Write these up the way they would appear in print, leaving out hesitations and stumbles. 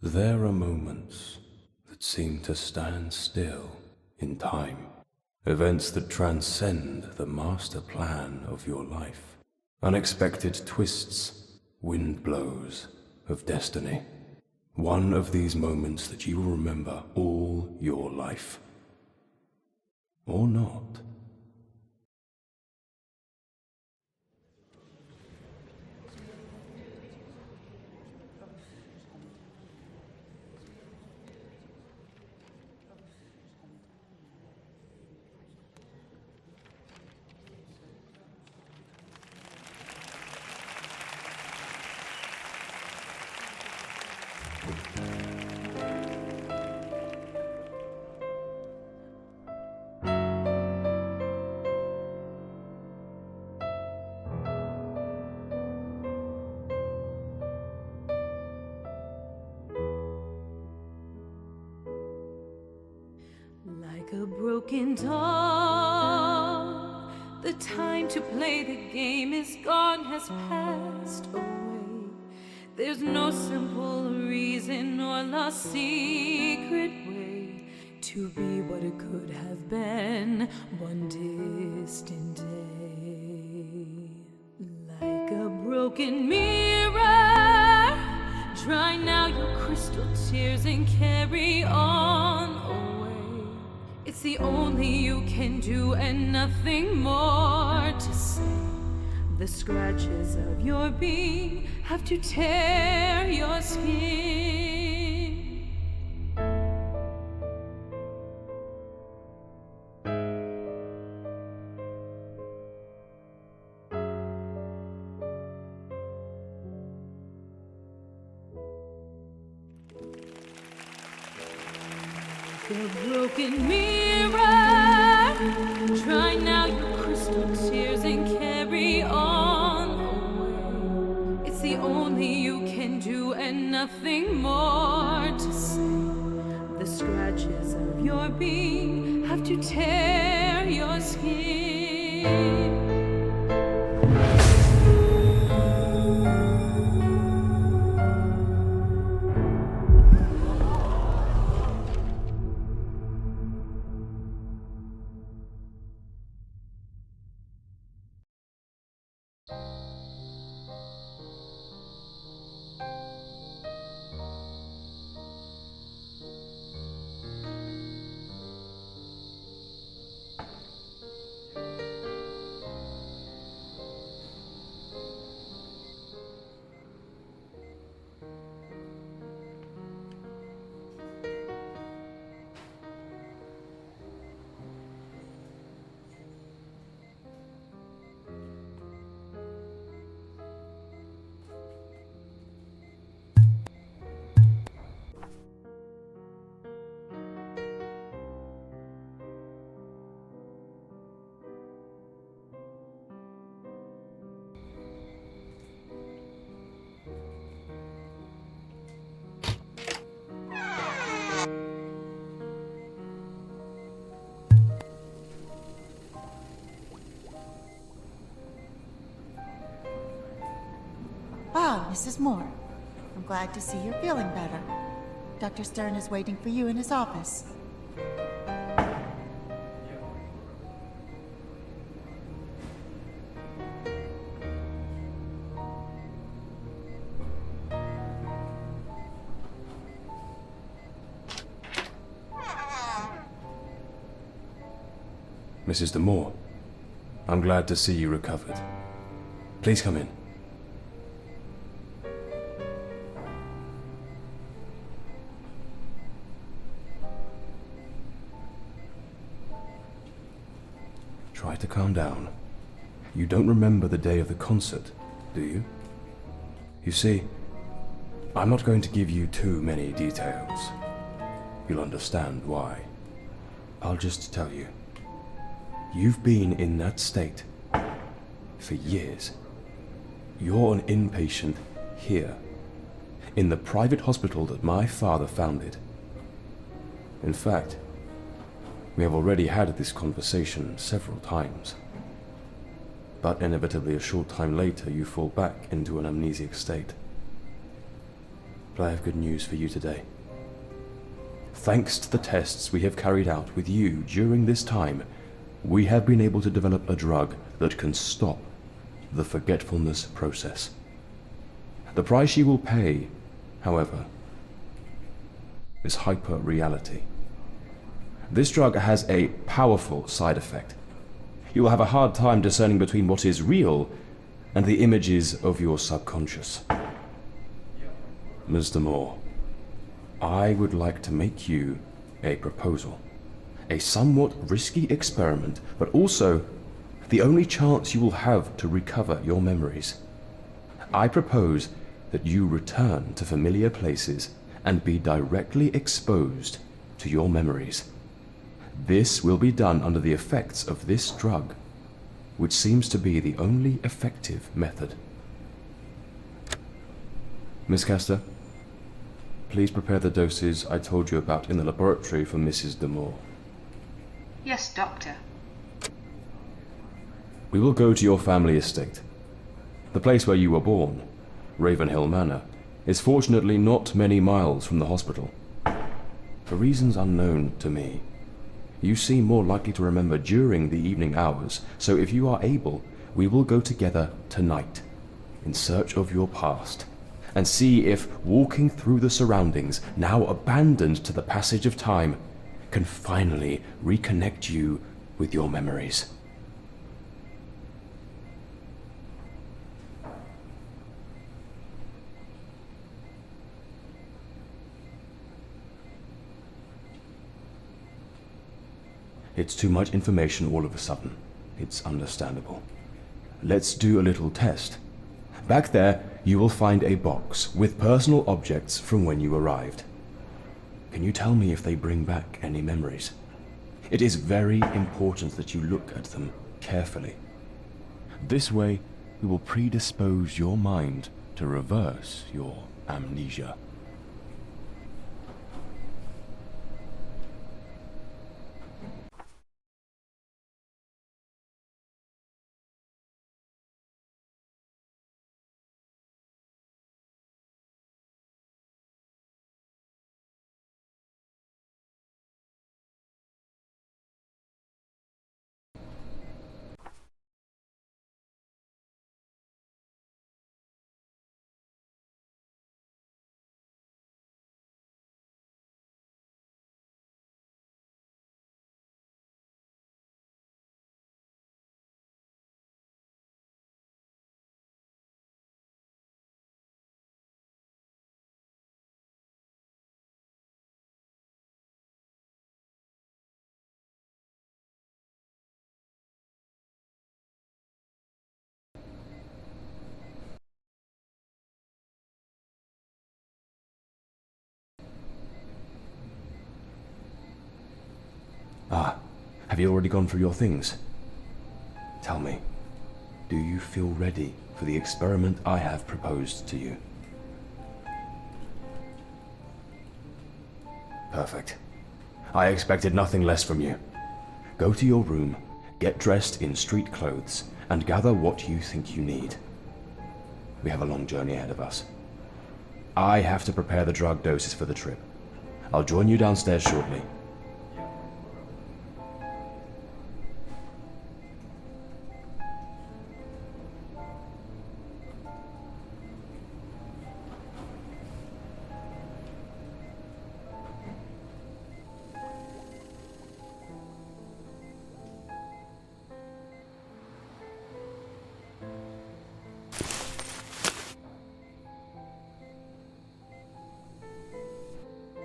There are moments that seem to stand still in time. Events that transcend the master plan of your life. Unexpected twists, wind blows of destiny. One of these moments that you will remember all your life. Or not. Like a broken doll, the time to play the game is gone, has passed away. There's no simple reason or lost secret way to be what it could have been one distant day. Like a broken mirror, dry now your crystal tears and carry on away. It's the only you can do and nothing more to say. The scratches of your being have to tear your skin. The broken mirror, dry now your crystal tears and carry on away. It's the only you can do and nothing more to say. The scratches of your being have to tear your skin. Ah, Mrs. Moore. I'm glad to see you're feeling better. Dr. Stern is waiting for you in his office. Mrs. de Moor, I'm glad to see you recovered. Please come in. Try to calm down. You don't remember the day of the concert, do you? You see, I'm not going to give you too many details. You'll understand why. I'll just tell you. You've been in that state for years. You're an inpatient here, in the private hospital that my father founded. In fact, we have already had this conversation several times. But inevitably a short time later you fall back into an amnesic state. But I have good news for you today. Thanks to the tests we have carried out with you during this time, we have been able to develop a drug that can stop the forgetfulness process. The price you will pay, however, is hyper-reality. This drug has a powerful side effect. You will have a hard time discerning between what is real and the images of your subconscious. Mr. Moore, I would like to make you a proposal. A somewhat risky experiment, but also the only chance you will have to recover your memories. I propose that you return to familiar places and be directly exposed to your memories. This will be done under the effects of this drug, which seems to be the only effective method. Miss Castor, please prepare the doses I told you about in the laboratory for Mrs. de Moor. Yes, Doctor. We will go to your family estate. The place where you were born, Ravenhill Manor, is fortunately not many miles from the hospital. For reasons unknown to me, you seem more likely to remember during the evening hours, so if you are able, we will go together tonight in search of your past and see if walking through the surroundings, now abandoned to the passage of time, can finally reconnect you with your memories. It's too much information all of a sudden. It's understandable. Let's do a little test. Back there, you will find a box with personal objects from when you arrived. Can you tell me if they bring back any memories? It is very important that you look at them carefully. This way, we will predispose your mind to reverse your amnesia. Ah, have you already gone through your things? Tell me, do you feel ready for the experiment I have proposed to you? Perfect. I expected nothing less from you. Go to your room, get dressed in street clothes, and gather what you think you need. We have a long journey ahead of us. I have to prepare the drug doses for the trip. I'll join you downstairs shortly.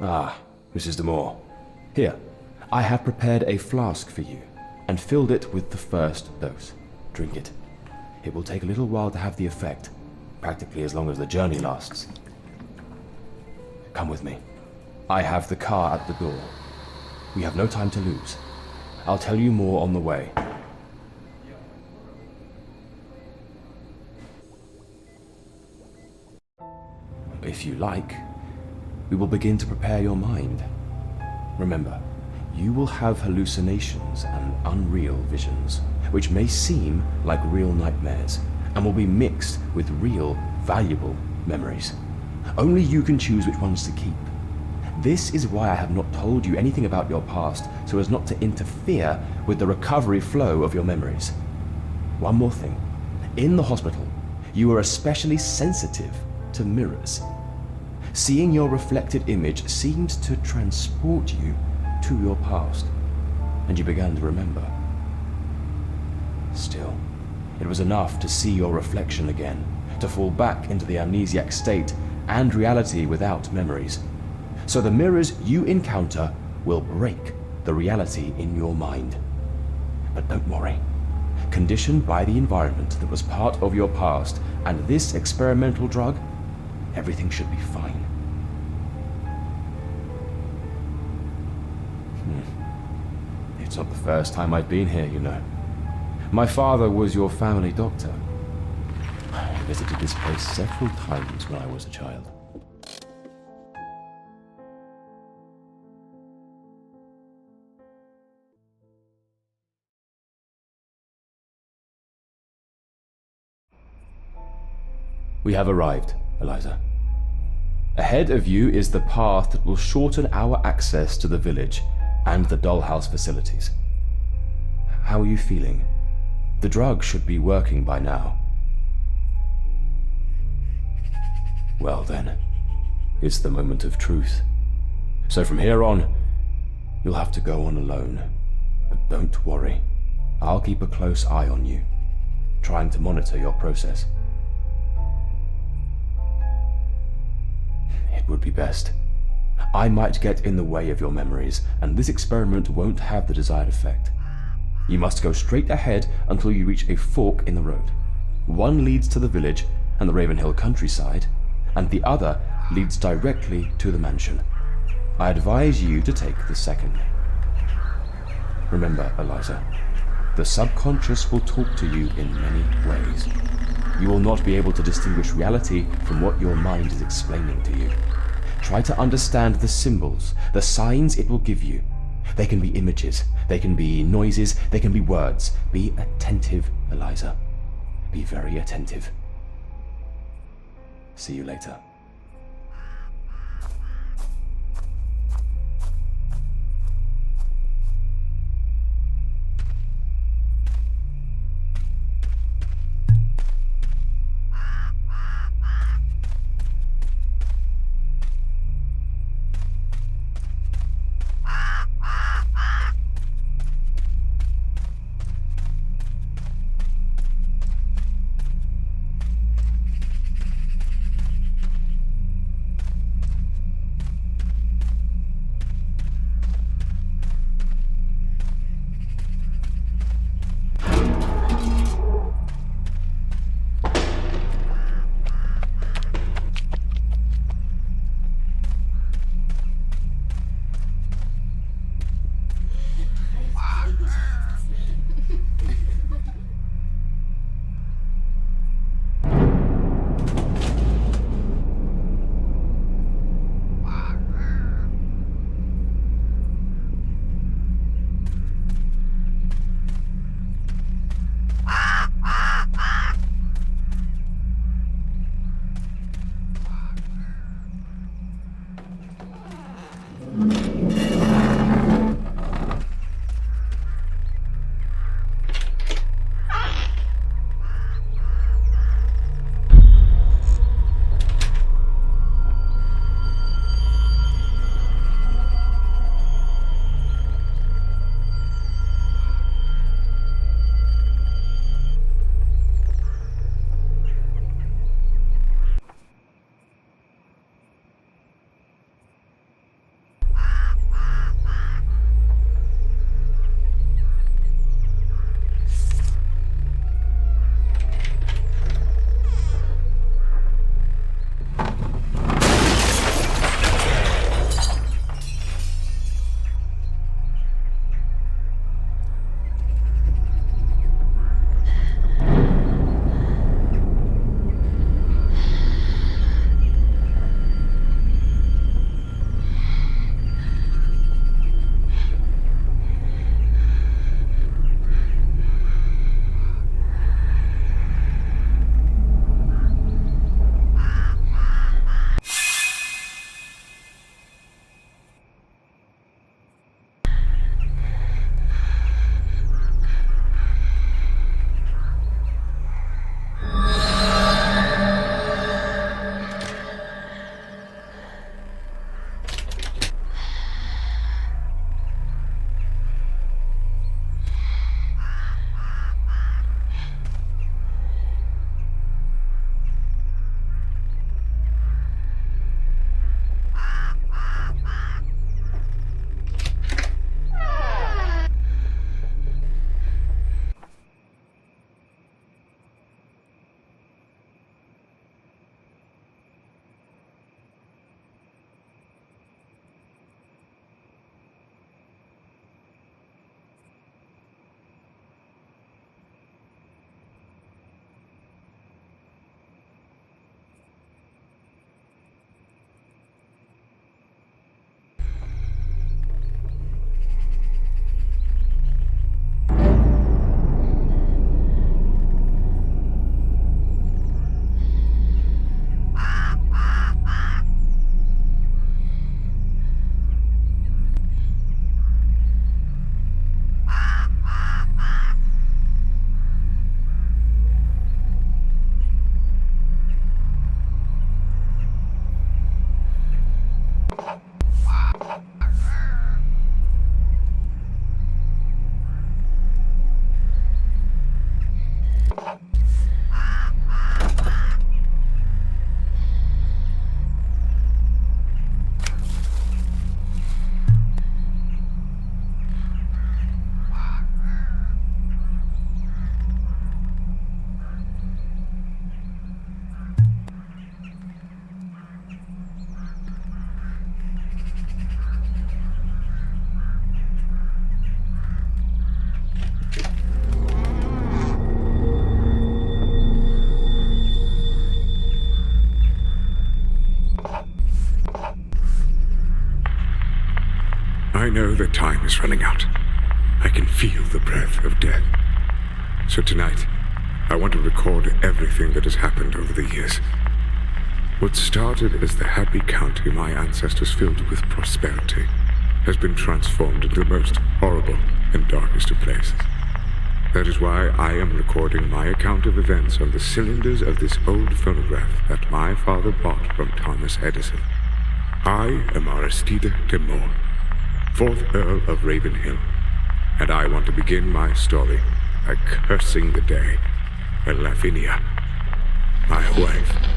Ah, Mrs. de Moor. Here, I have prepared a flask for you, and filled it with the first dose. Drink it. It will take a little while to have the effect, practically as long as the journey lasts. Come with me. I have the car at the door. We have no time to lose. I'll tell you more on the way. If you like, we will begin to prepare your mind. Remember, you will have hallucinations and unreal visions, which may seem like real nightmares, and will be mixed with real, valuable memories. Only you can choose which ones to keep. This is why I have not told you anything about your past, so as not to interfere with the recovery flow of your memories. One more thing. In the hospital, you are especially sensitive to mirrors. Seeing your reflected image seemed to transport you to your past, and you began to remember. Still, it was enough to see your reflection again, to fall back into the amnesiac state and reality without memories. So the mirrors you encounter will break the reality in your mind. But don't worry. Conditioned by the environment that was part of your past and this experimental drug, everything should be fine. It's not the first time I've been here, you know. My father was your family doctor. I visited this place several times when I was a child. We have arrived, Eliza. Ahead of you is the path that will shorten our access to the village and the Dollhouse facilities. How are you feeling? The drug should be working by now. Well then, it's the moment of truth. So from here on, you'll have to go on alone. But don't worry, I'll keep a close eye on you, trying to monitor your process. It would be best. I might get in the way of your memories, and this experiment won't have the desired effect. You must go straight ahead until you reach a fork in the road. One leads to the village and the Ravenhill countryside, and the other leads directly to the mansion. I advise you to take the second. Remember, Eliza, the subconscious will talk to you in many ways. You will not be able to distinguish reality from what your mind is explaining to you. Try to understand the symbols, the signs it will give you. They can be images, they can be noises, they can be words. Be attentive, Eliza. Be very attentive. See you later. I know that time is running out. I can feel the breath of death. So tonight, I want to record everything that has happened over the years. What started as the happy county my ancestors filled with prosperity has been transformed into the most horrible and darkest of places. That is why I am recording my account of events on the cylinders of this old phonograph that my father bought from Thomas Edison. I am Eliza de Moor, 4th Earl of Ravenhill, and I want to begin my story by cursing the day when Lavinia, my wife,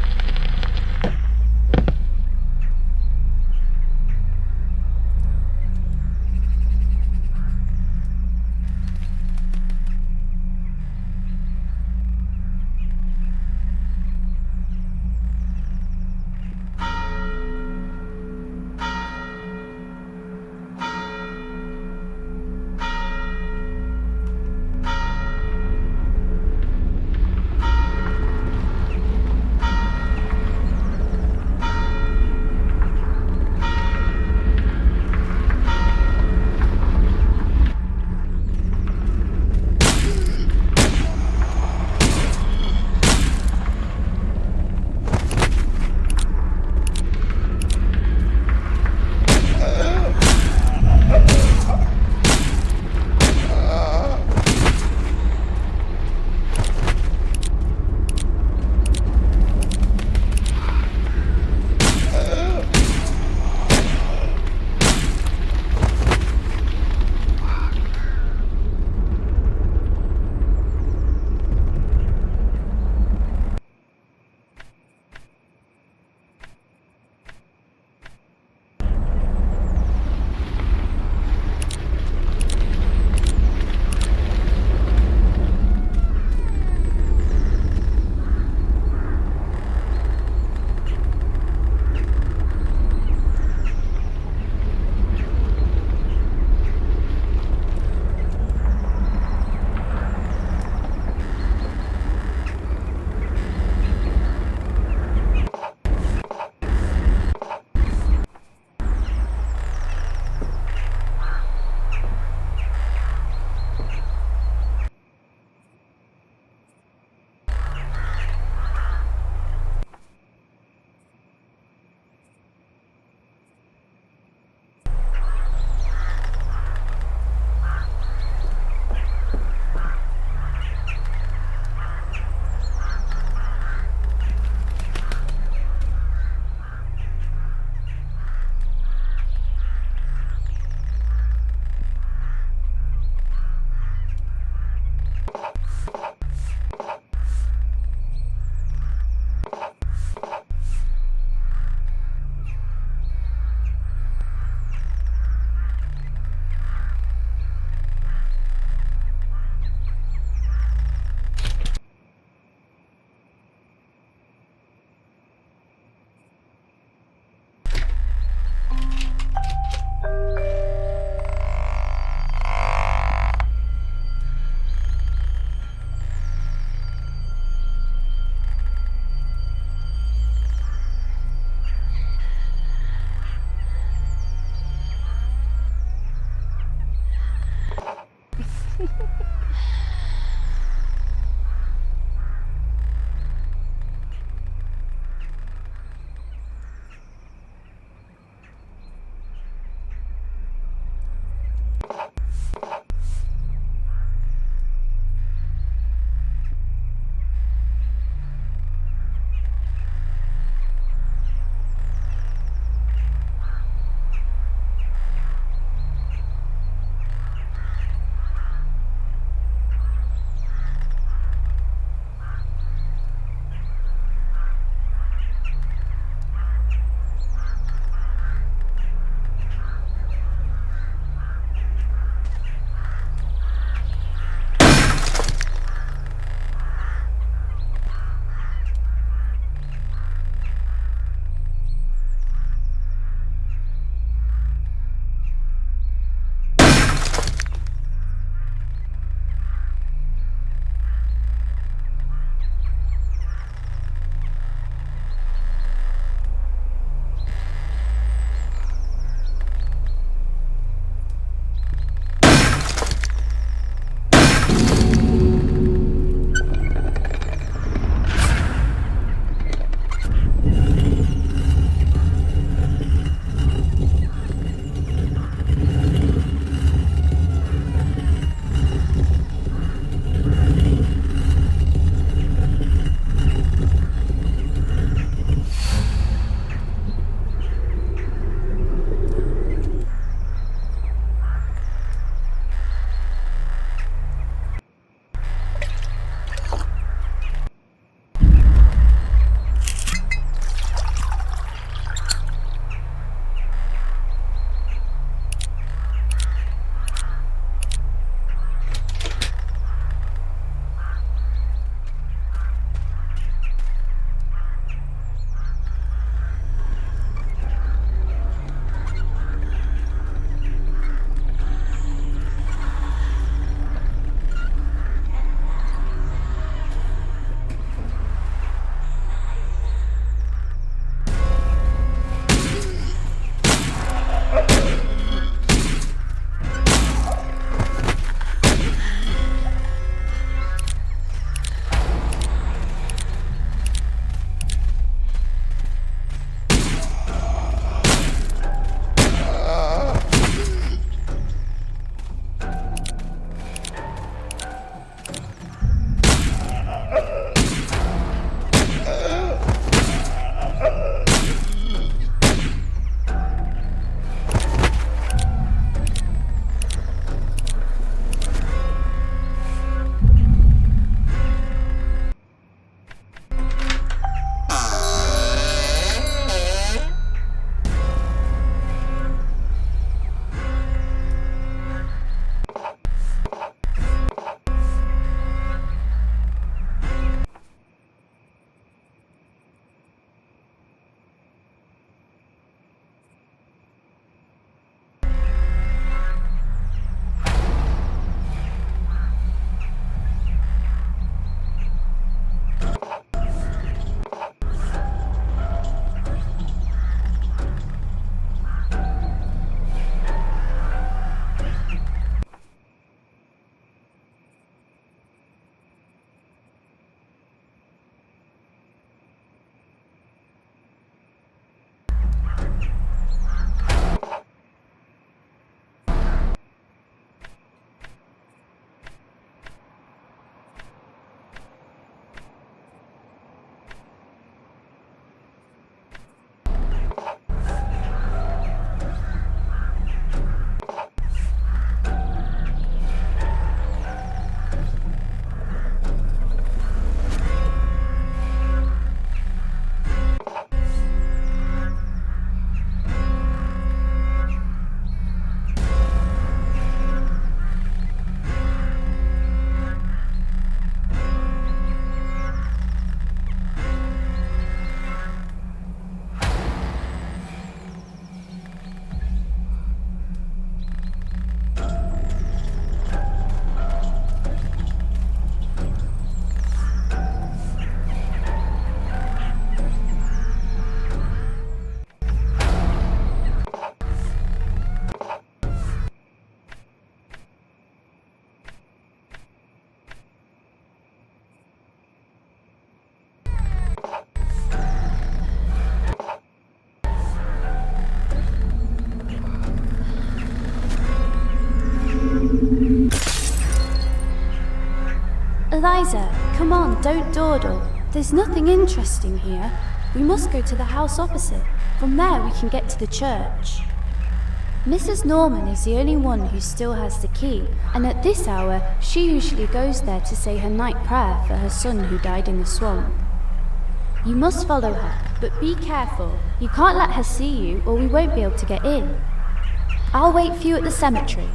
Eliza, come on, don't dawdle. There's nothing interesting here. We must go to the house opposite. From there we can get to the church. Mrs. Norman is the only one who still has the key, and at this hour she usually goes there to say her night prayer for her son who died in the swamp. You must follow her, but be careful. You can't let her see you or we won't be able to get in. I'll wait for you at the cemetery.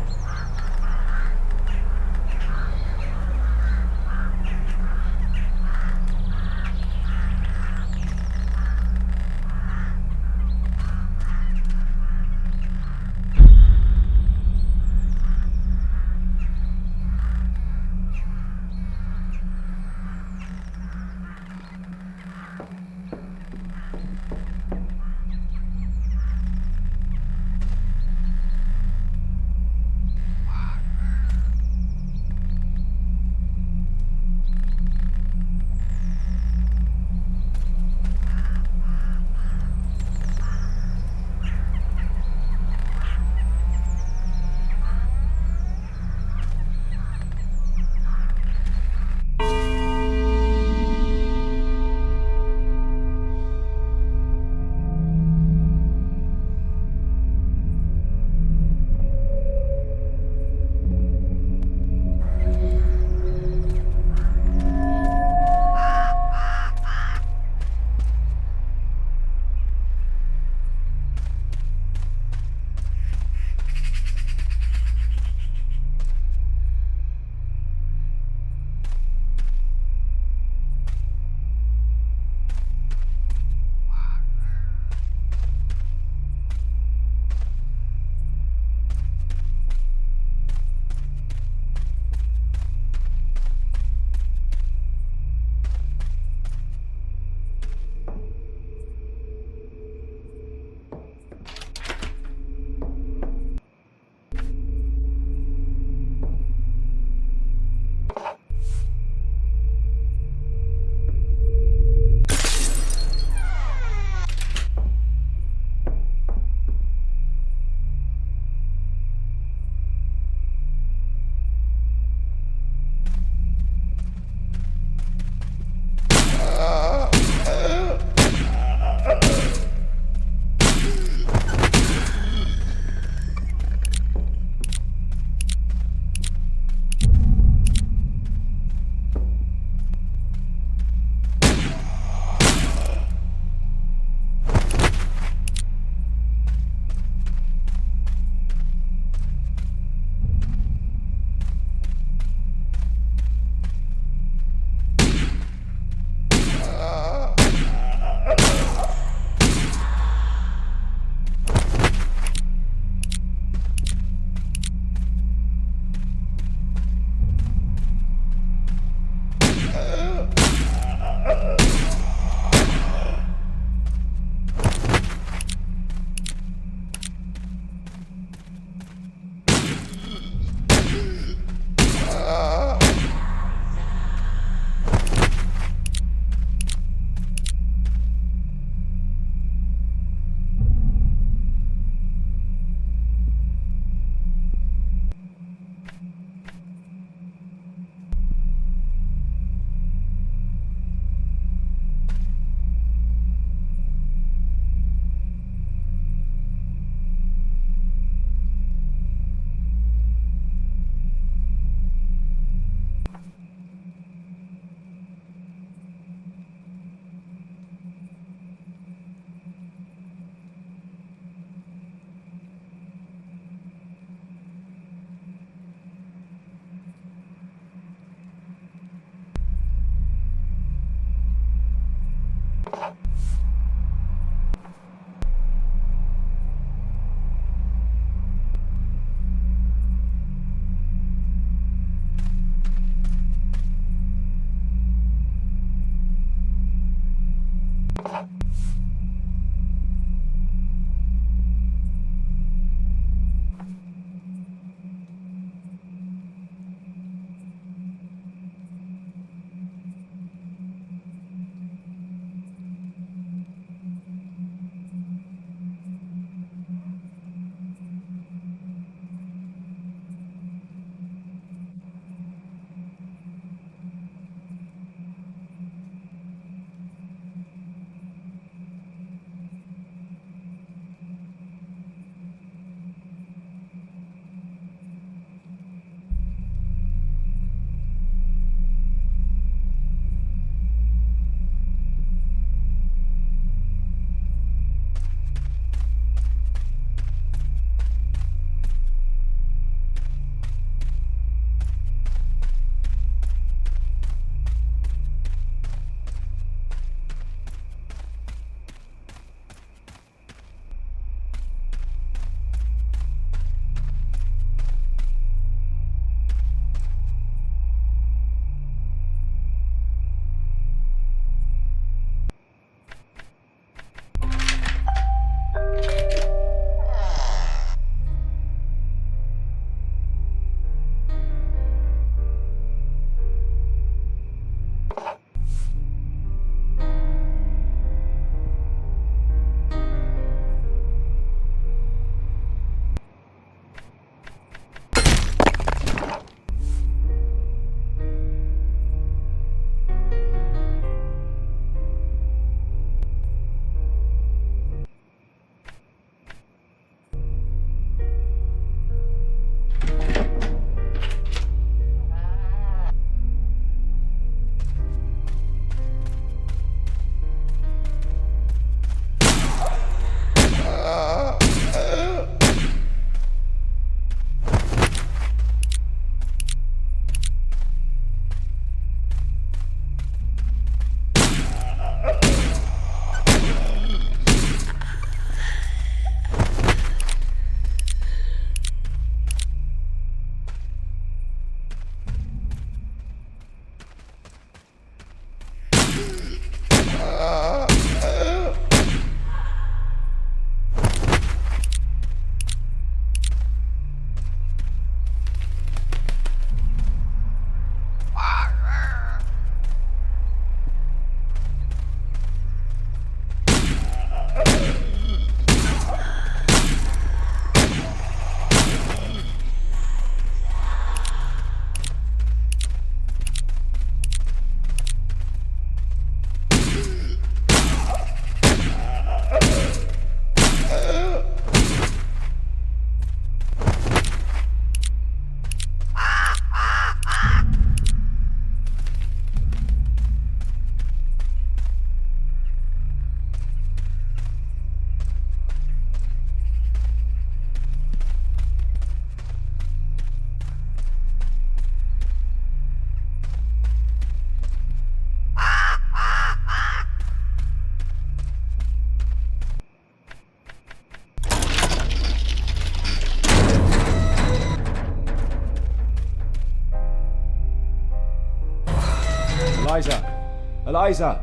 Eliza!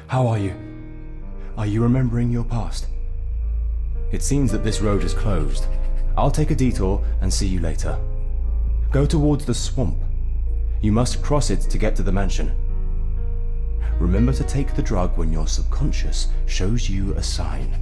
How are you? Are you remembering your past? It seems that this road is closed. I'll take a detour and see you later. Go towards the swamp. You must cross it to get to the mansion. Remember to take the drug when your subconscious shows you a sign.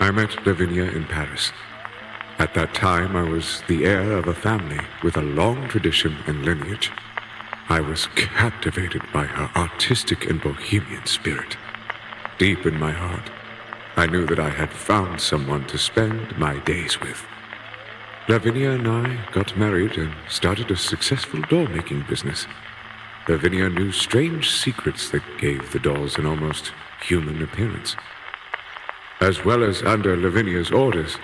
I met Lavinia in Paris. At that time, I was the heir of a family with a long tradition and lineage. I was captivated by her artistic and bohemian spirit. Deep in my heart, I knew that I had found someone to spend my days with. Lavinia and I got married and started a successful doll-making business. Lavinia knew strange secrets that gave the dolls an almost human appearance. As well as under Lavinia's orders,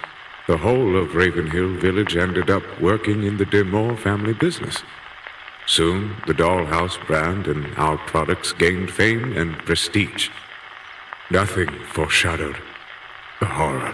the whole of Ravenhill Village ended up working in the de Moor family business. Soon, the Dollhouse brand and our products gained fame and prestige. Nothing foreshadowed the horror.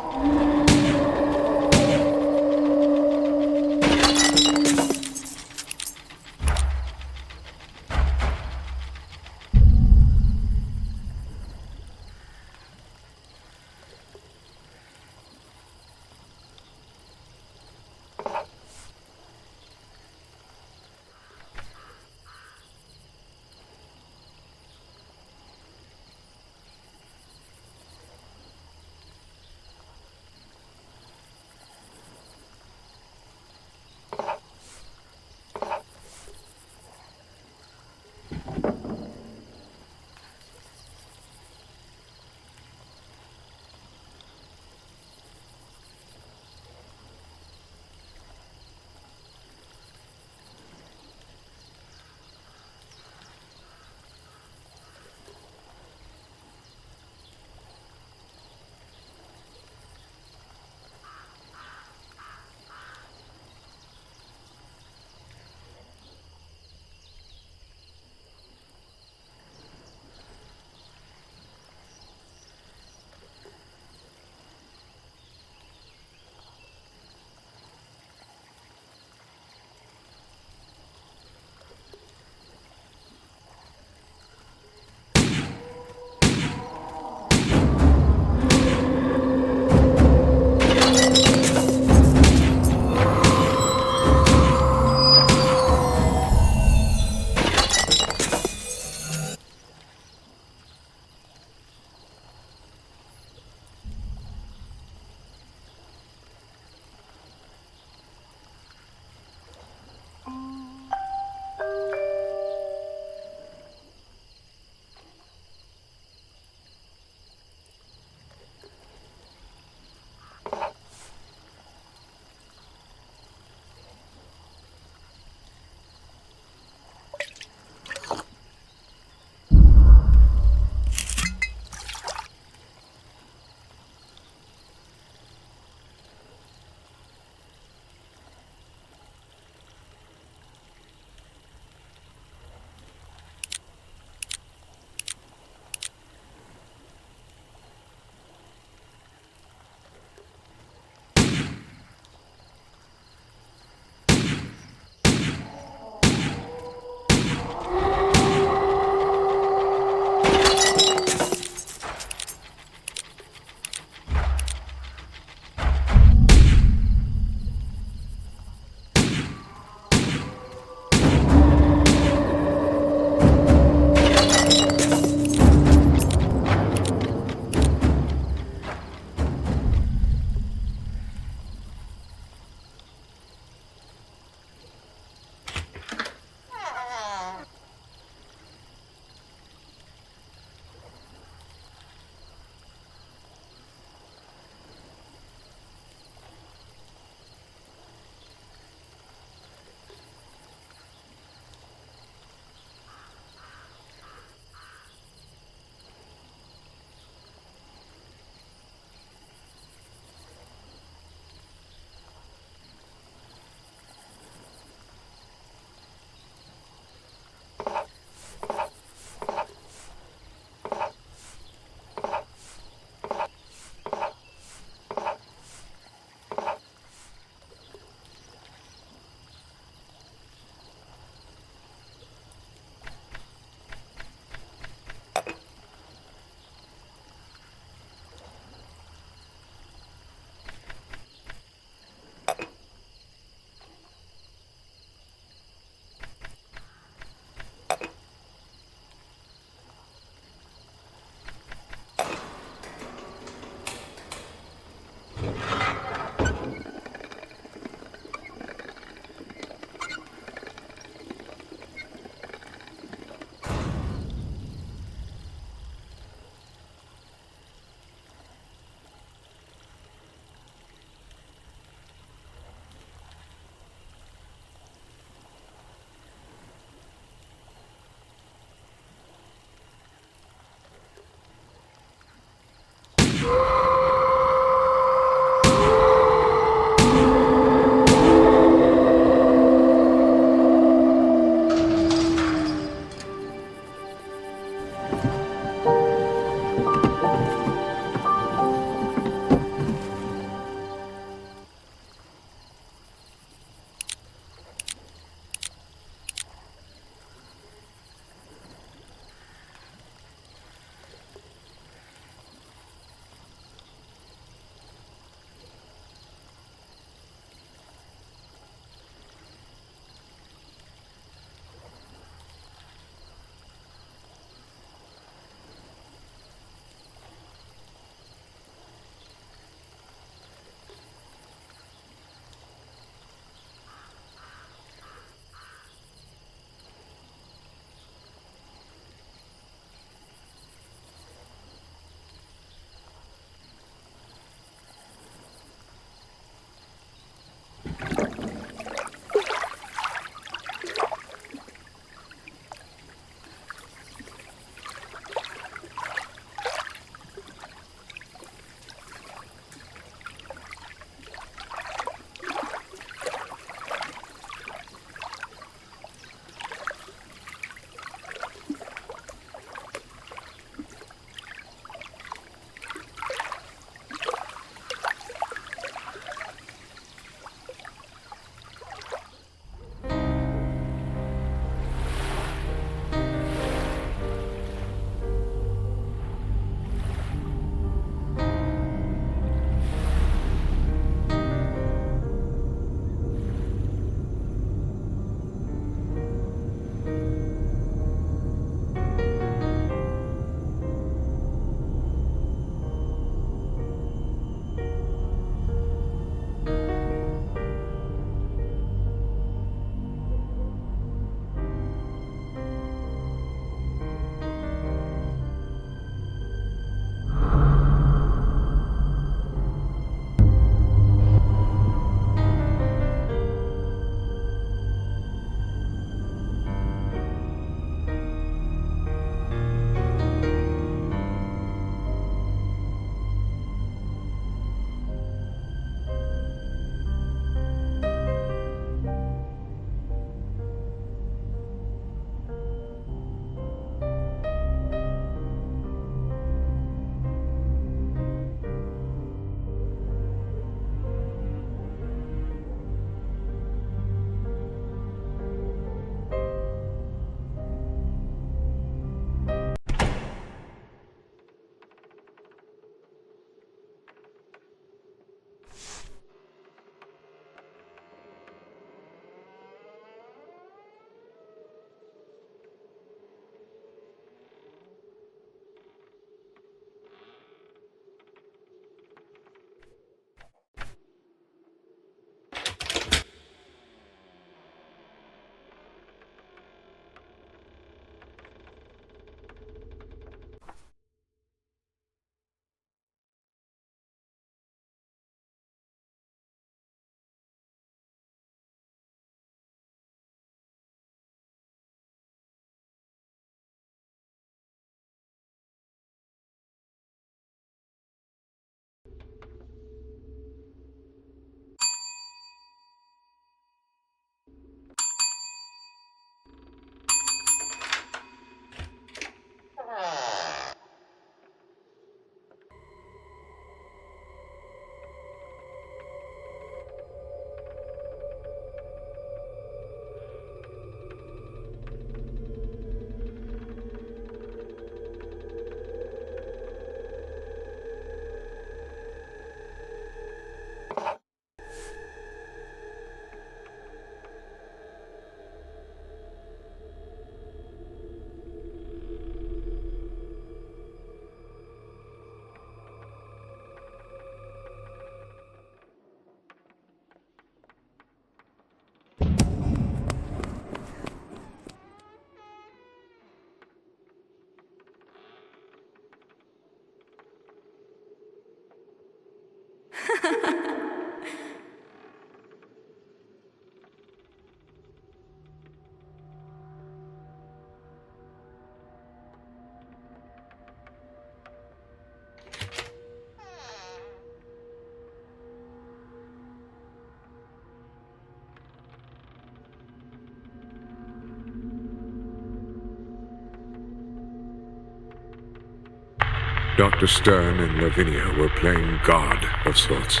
Dr. Stern and Lavinia were playing God of sorts.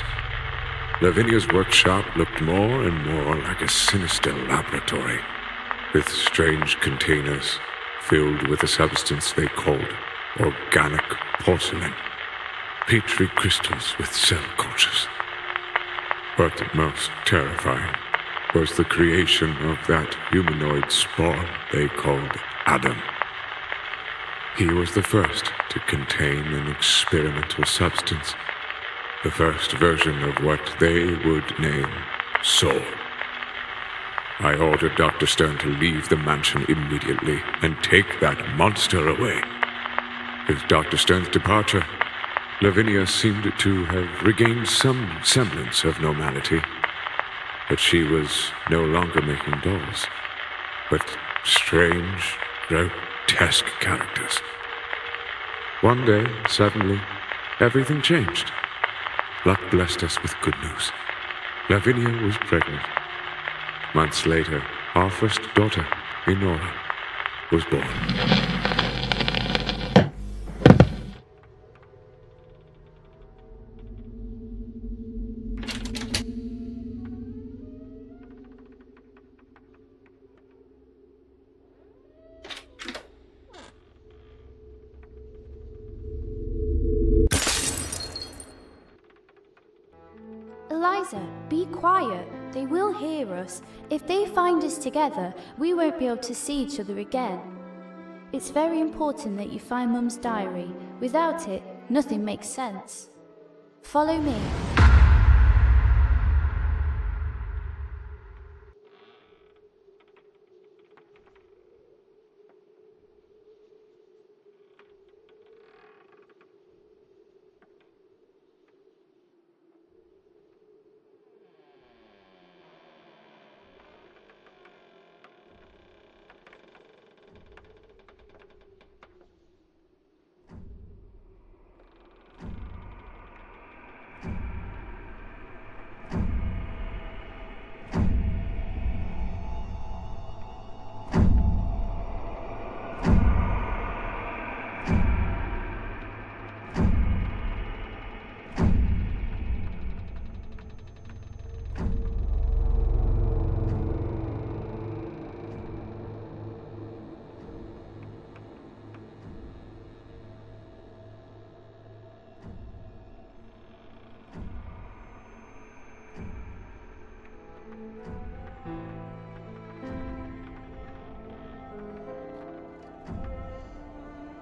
Lavinia's workshop looked more and more like a sinister laboratory, with strange containers filled with a substance they called organic porcelain, petri crystals with cell cultures. But most terrifying was the creation of that humanoid spawn they called Adam. He was the first to contain an experimental substance, the first version of what they would name Soul. I ordered Dr. Stern to leave the mansion immediately and take that monster away. With Dr. Stern's departure, Lavinia seemed to have regained some semblance of normality, but she was no longer making dolls, but strange, grotesque characters. One day, suddenly, everything changed. Luck blessed us with good news. Lavinia was pregnant. Months later, our first daughter, Enora, was born. Eliza, be quiet. They will hear us. If they find us together, we won't be able to see each other again. It's very important that you find Mum's diary. Without it, nothing makes sense. Follow me.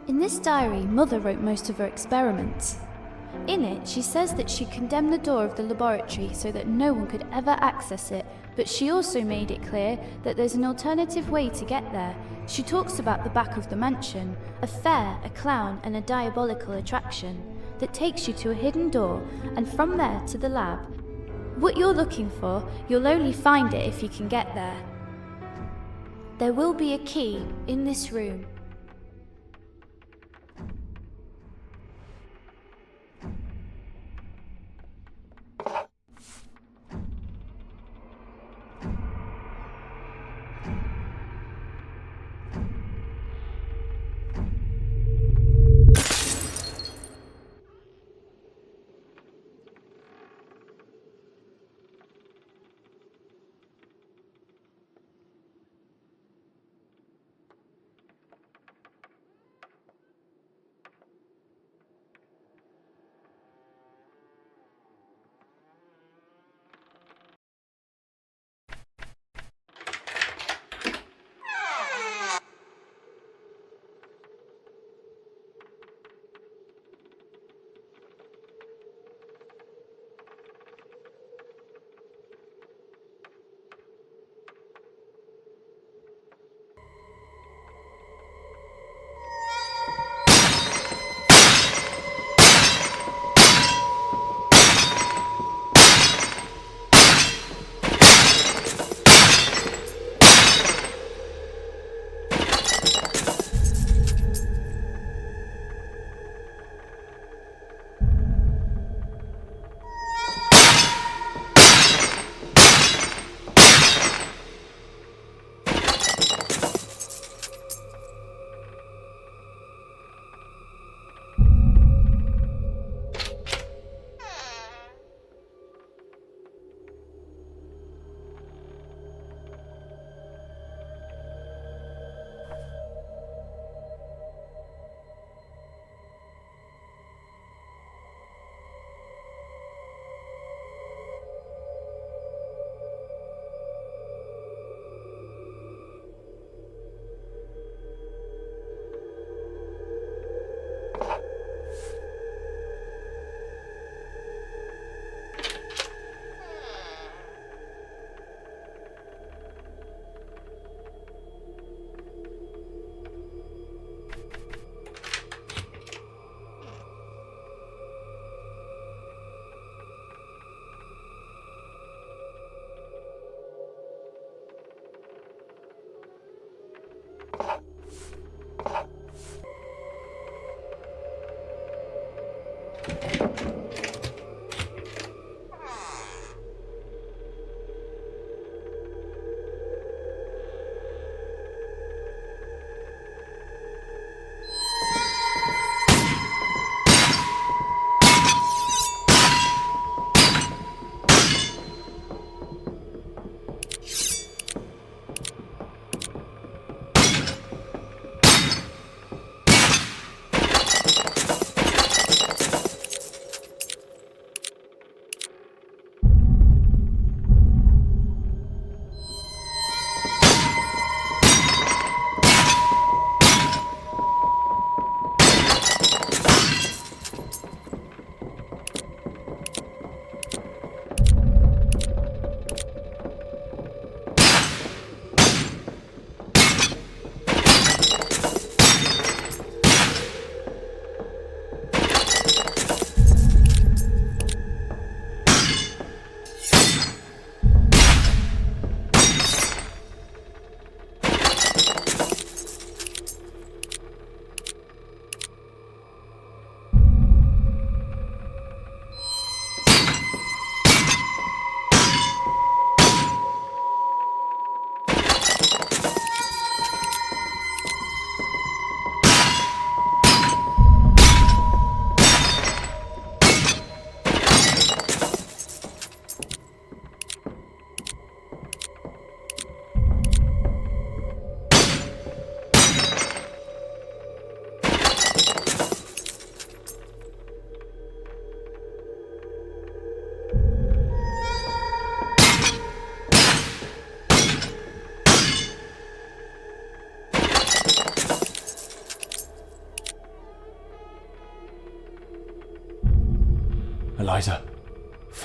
In this diary, Mother wrote most of her experiments. In it, she says that she condemned the door of the laboratory so that no one could ever access it, but she also made it clear that there's an alternative way to get there. She talks about the back of the mansion, a fair, a clown, and a diabolical attraction that takes you to a hidden door, and from there to the lab. What you're looking for, you'll only find it if you can get there. There will be a key in this room.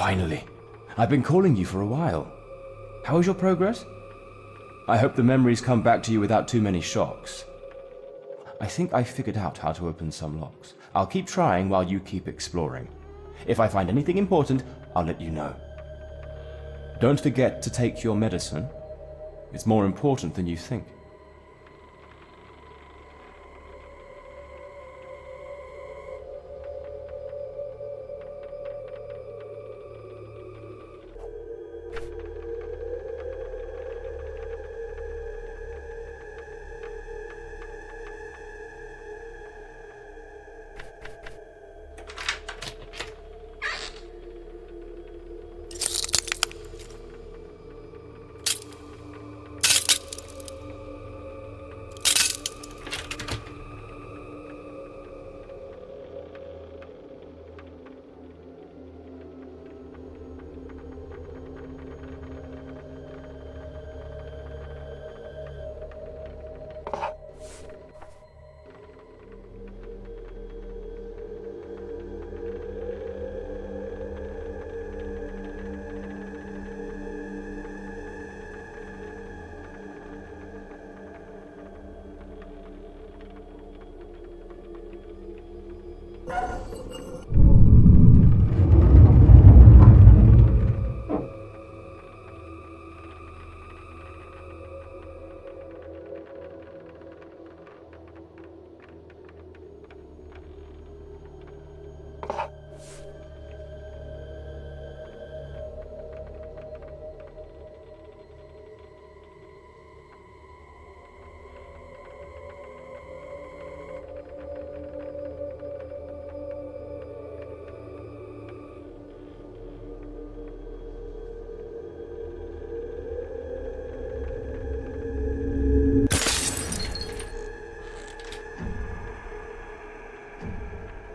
Finally. I've been calling you for a while. How is your progress? I hope the memories come back to you without too many shocks. I think I figured out how to open some locks. I'll keep trying while you keep exploring. If I find anything important, I'll let you know. Don't forget to take your medicine. It's more important than you think.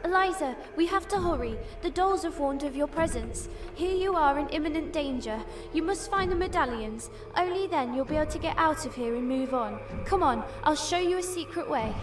Eliza, we have to hurry. The dolls have warned of your presence. Here you are in imminent danger. You must find the medallions. Only then you'll be able to get out of here and move on. Come on, I'll show you a secret way.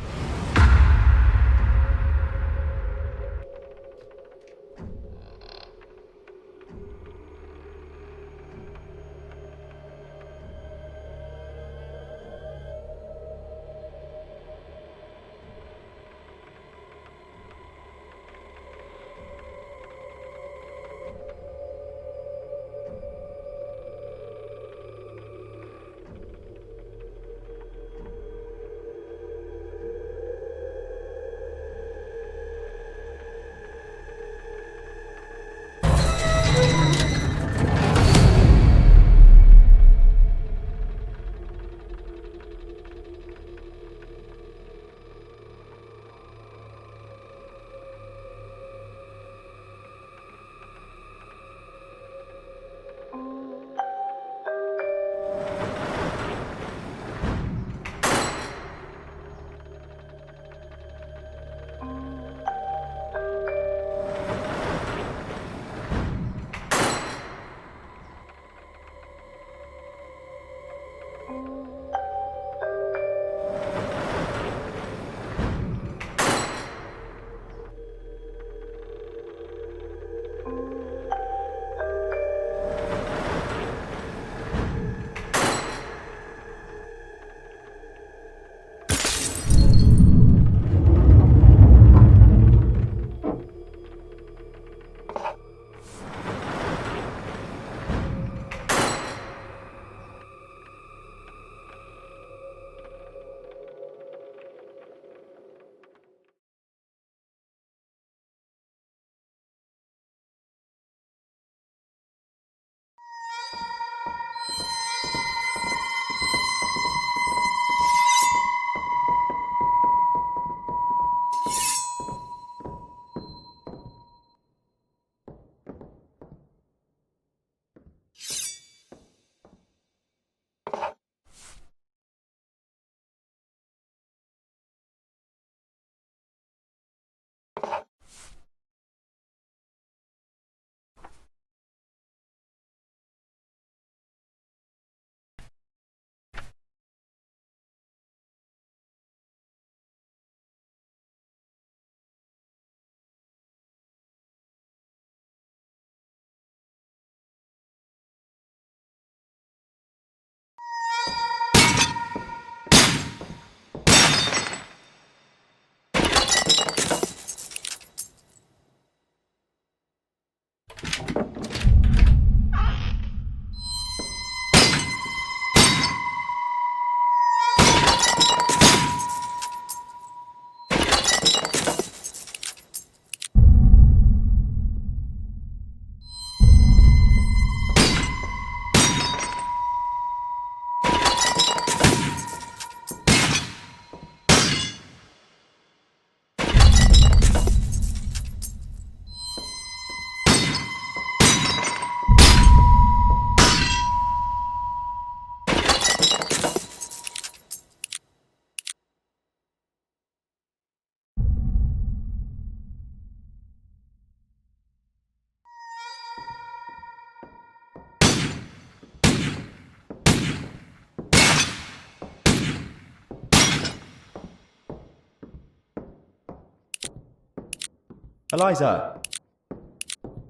Eliza!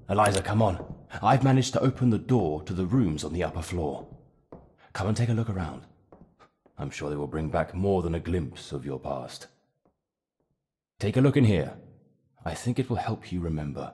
Eliza, come on. I've managed to open the door to the rooms on the upper floor. Come and take a look around. I'm sure they will bring back more than a glimpse of your past. Take a look in here. I think it will help you remember.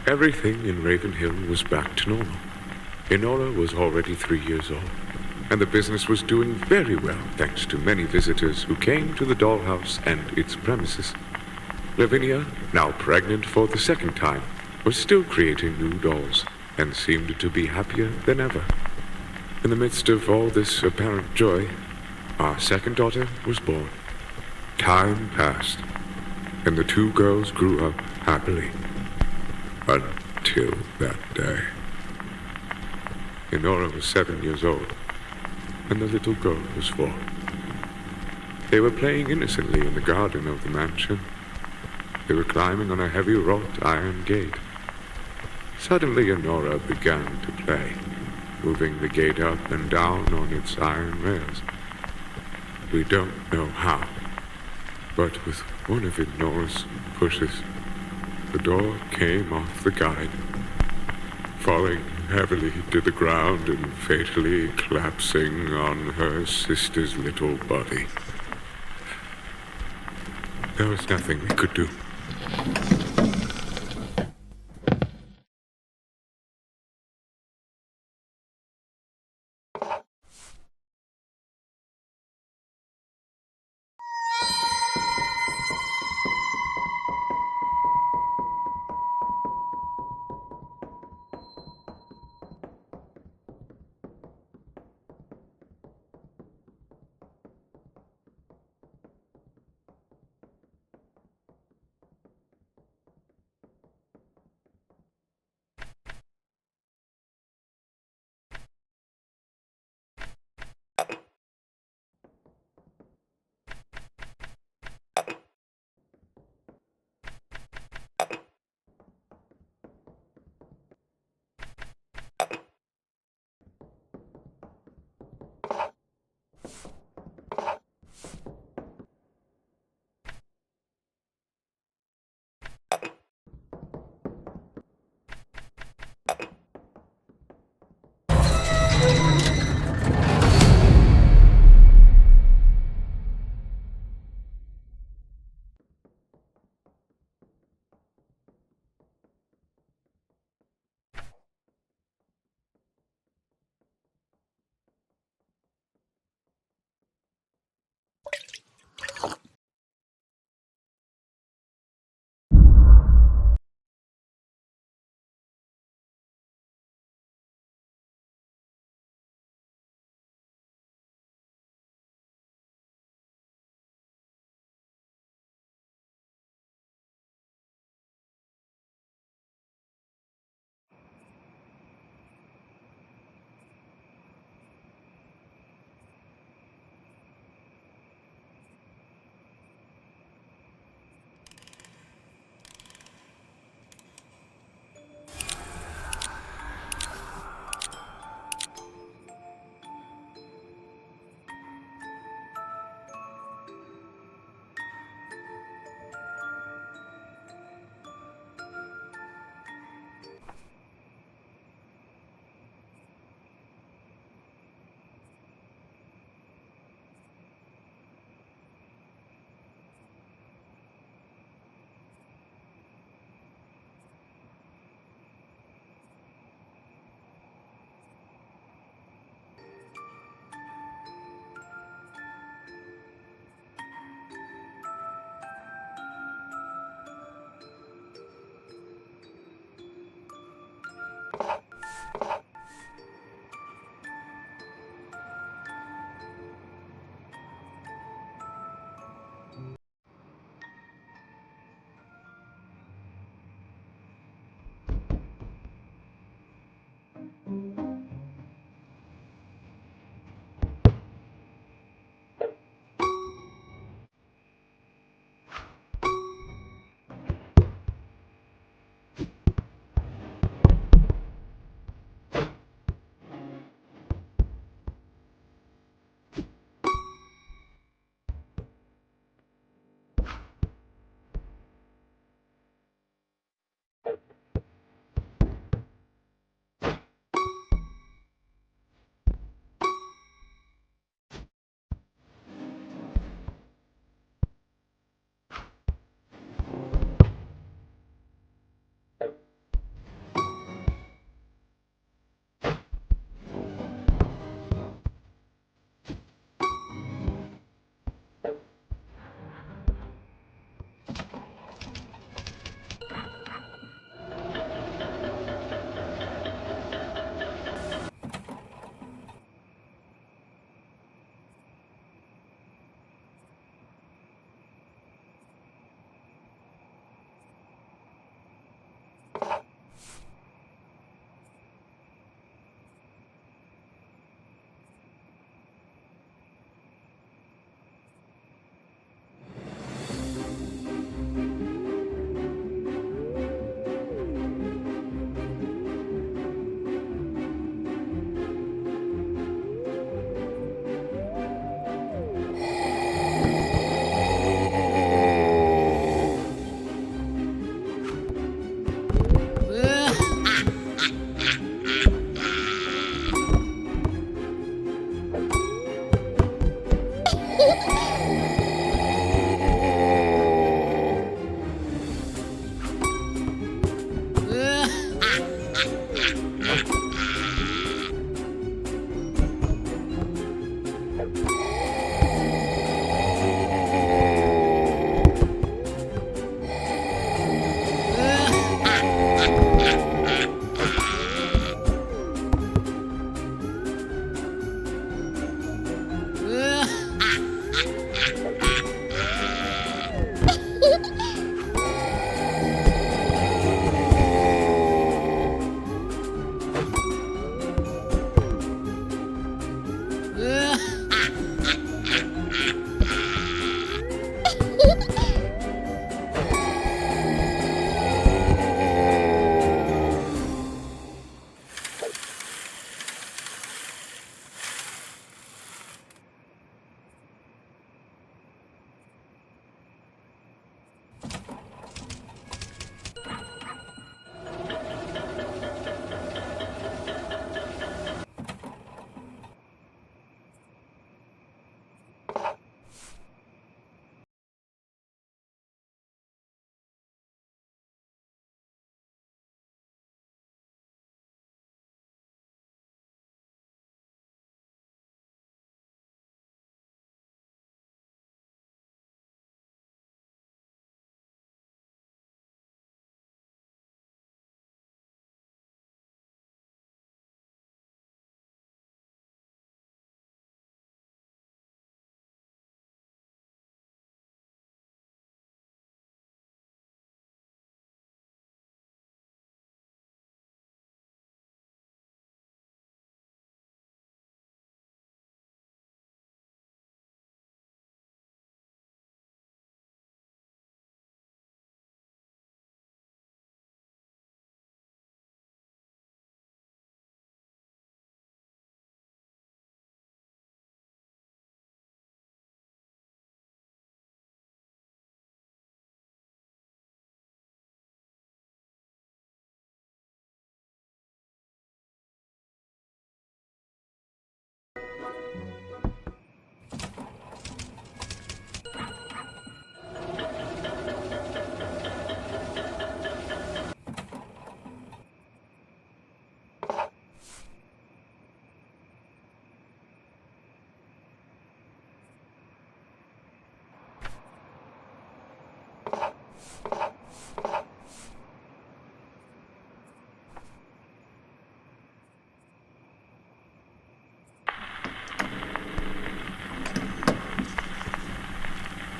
Everything in Ravenhill was back to normal. Enora was already 3 years old, and the business was doing very well thanks to many visitors who came to the Dollhouse and its premises. Lavinia, now pregnant for the second time, was still creating new dolls and seemed to be happier than ever. In the midst of all this apparent joy, our second daughter was born. Time passed, and the two girls grew up happily. Until that day. Enora was 7 years old, and the little girl was 4. They were playing innocently in the garden of the mansion They were climbing on a heavy wrought iron gate. Suddenly Honora began to play, moving the gate up and down on its iron rails. We don't know how, but with one of Honora's pushes, the door came off the guide, falling heavily to the ground and fatally collapsing on her sister's little body. There was nothing we could do.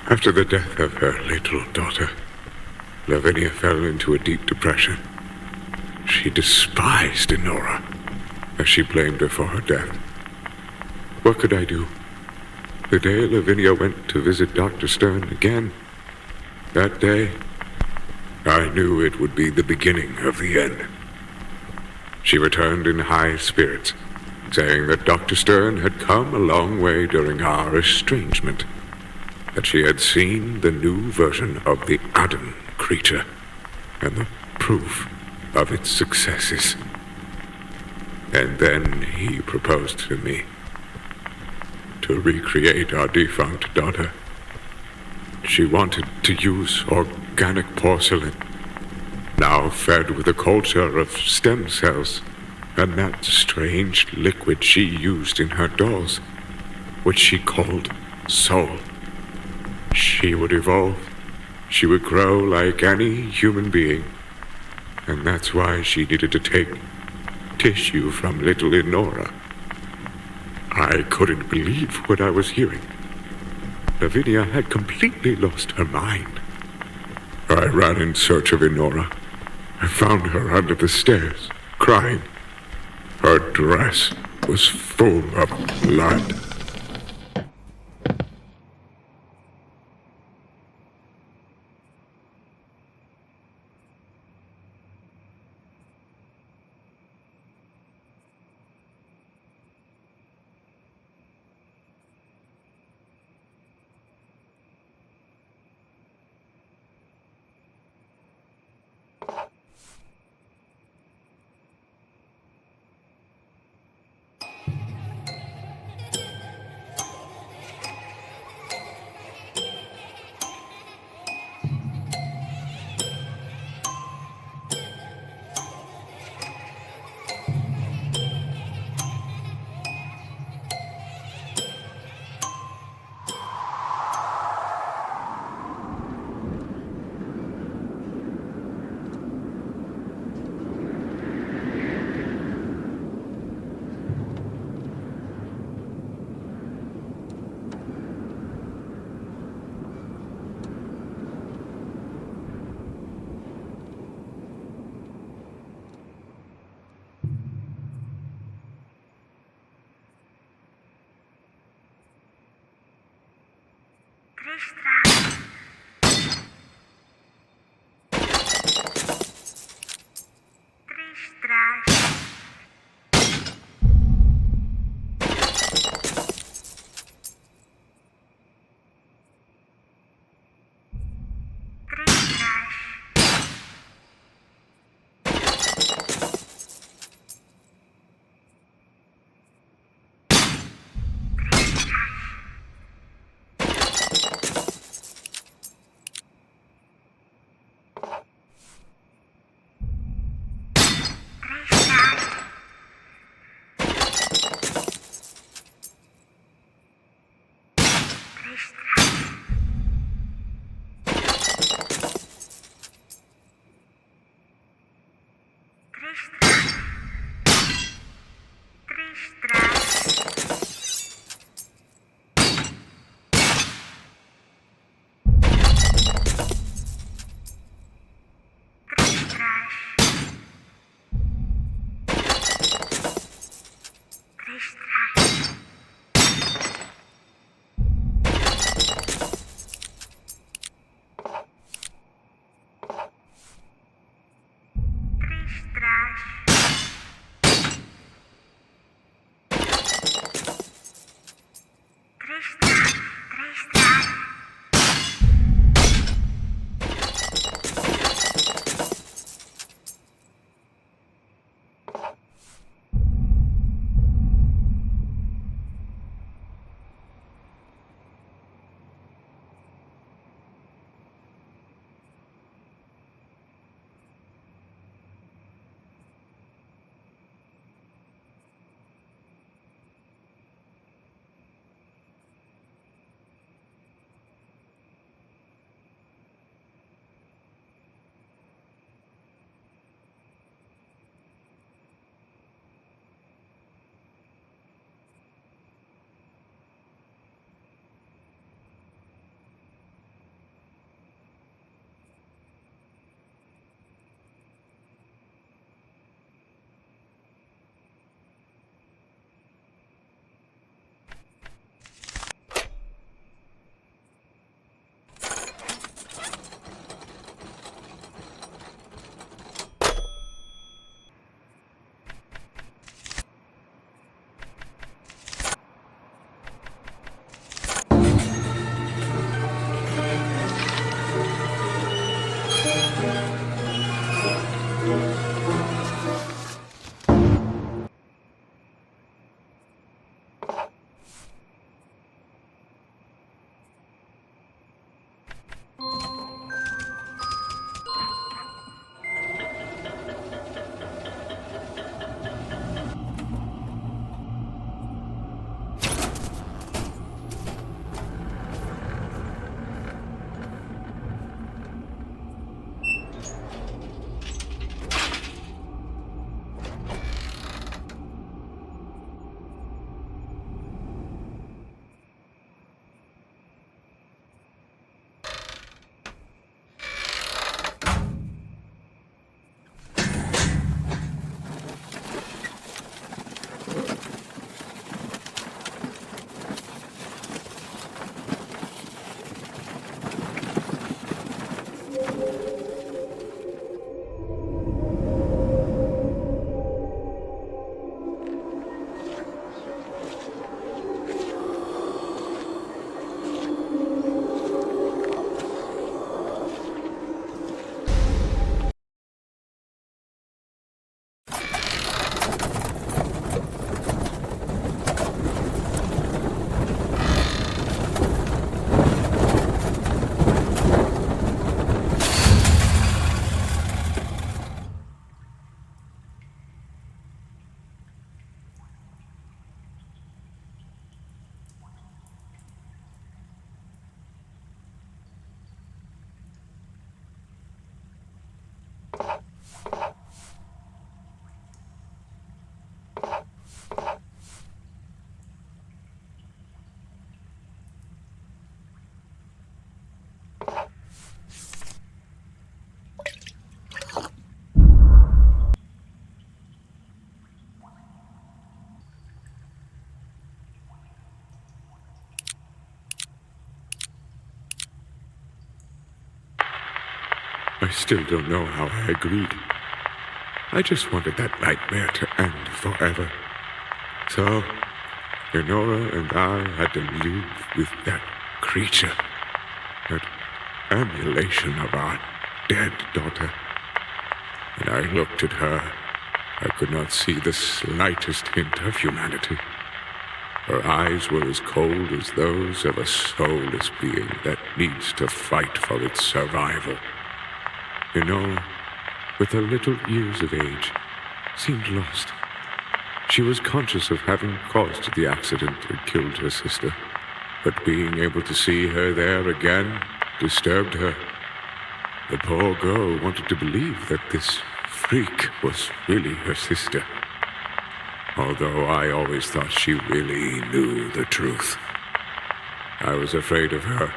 After the death of her little daughter, Lavinia fell into a deep depression. She despised Enora, as she blamed her for her death. What could I do? The day Lavinia went to visit Dr. Stern again, that day, I knew it would be the beginning of the end. She returned in high spirits, saying that Dr. Stern had come a long way during our estrangement, that she had seen the new version of the Adam creature and the proof of its successes. And then he proposed to me to recreate our defunct daughter. She wanted to use organic porcelain, now fed with a culture of stem cells, and that strange liquid she used in her dolls, which she called soul. She would evolve. She would grow like any human being. And that's why she needed to take tissue from little Enora. I couldn't believe what I was hearing. Lavinia had completely lost her mind. I ran in search of Enora. I found her under the stairs, crying. Her dress was full of blood. I still don't know how I agreed. I just wanted that nightmare to end forever. So, Lenora and I had to live with that creature, that emulation of our dead daughter. When I looked at her, I could not see the slightest hint of humanity. Her eyes were as cold as those of a soulless being that needs to fight for its survival. Lenora, with her little years of age, seemed lost. She was conscious of having caused the accident that killed her sister, but being able to see her there again disturbed her. The poor girl wanted to believe that this freak was really her sister, although I always thought she really knew the truth. I was afraid of her.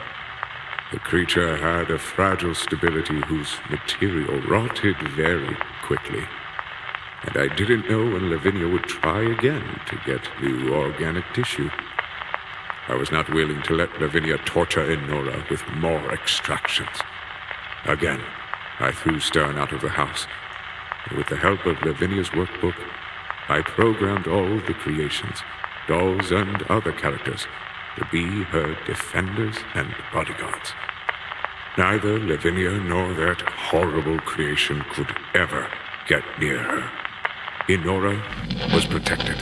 The creature had a fragile stability whose material rotted very quickly, and I didn't know when Lavinia would try again to get new organic tissue. I was not willing to let Lavinia torture Enora with more extractions. Again, I threw Stern out of the house, and with the help of Lavinia's workbook, I programmed all the creations, dolls and other characters, to be her defenders and bodyguards. Neither Lavinia nor that horrible creation could ever get near her. Enora was protected.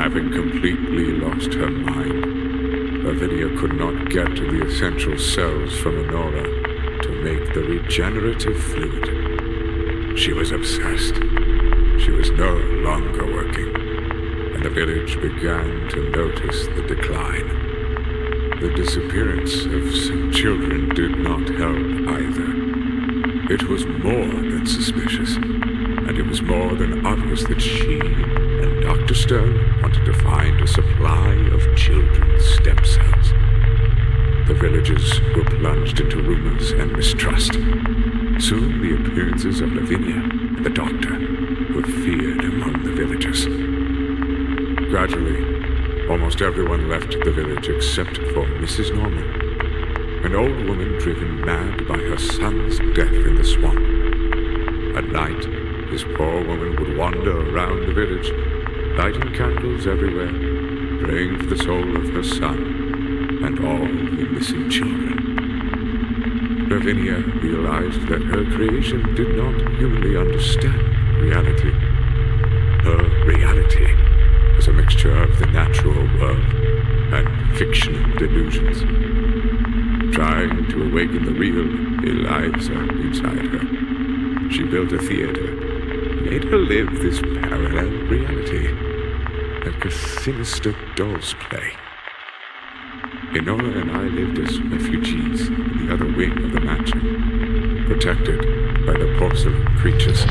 Having completely lost her mind, Lavinia could not get to the essential cells from Honora to make the regenerative fluid. She was obsessed. She was no longer working, and the village began to notice the decline. The disappearance of some children did not help either. It was more than suspicious, and it was more than obvious that she and Dr. Stern wanted to find a supply of children's stem cells. The villagers were plunged into rumors and mistrust. Soon the appearances of Lavinia and the doctor were feared among the villagers. Gradually, almost everyone left the village except for Mrs. Norman, an old woman driven mad by her son's death in the swamp. At night, this poor woman would wander around the village, lighting candles everywhere, praying for the soul of her son and all the missing children. Lavinia realized that her creation did not humanly understand reality. Her reality was a mixture of the natural world and fictional delusions. Trying to awaken the real Eliza inside her, she built a theater, made her live this parallel reality, like a sinister doll's play. Enola and I lived as refugees in the other wing of the mansion, protected by the porcelain creatures.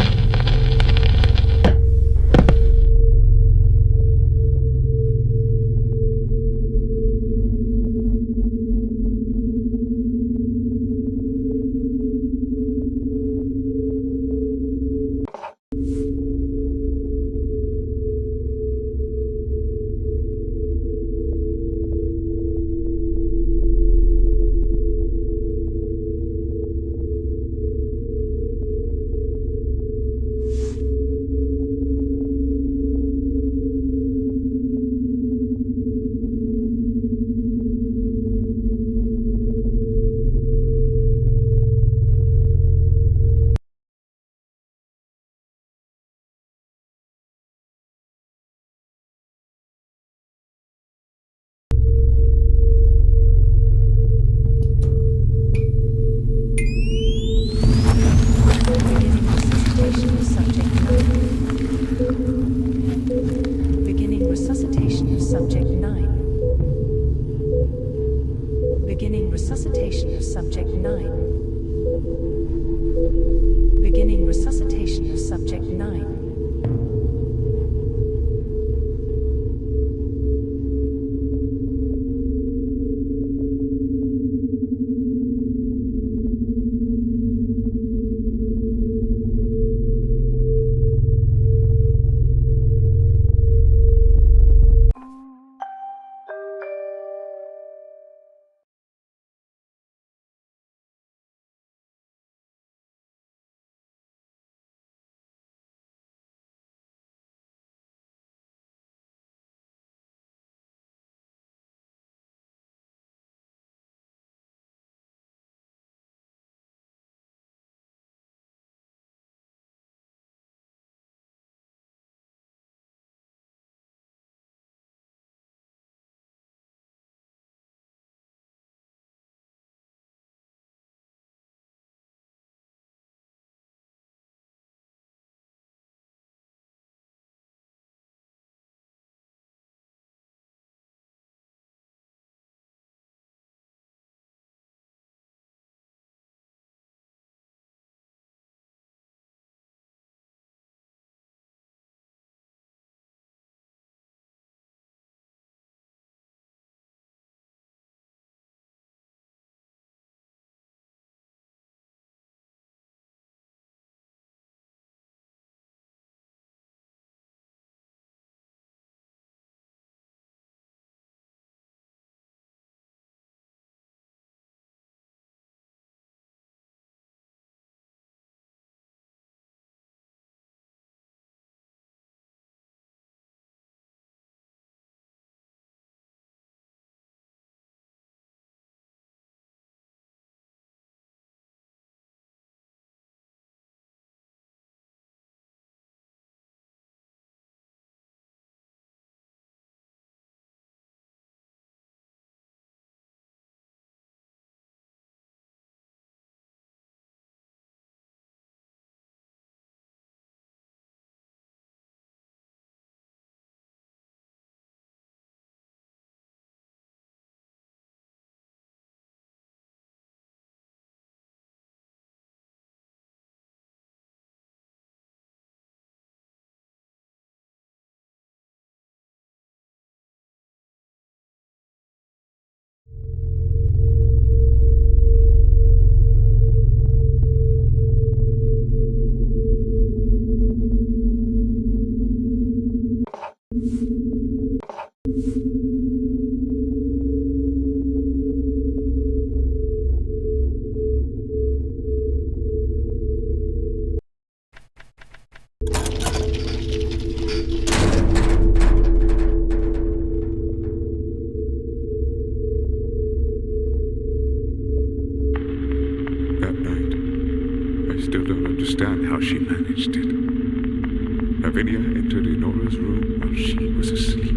Lavinia entered Enora's room while she was asleep.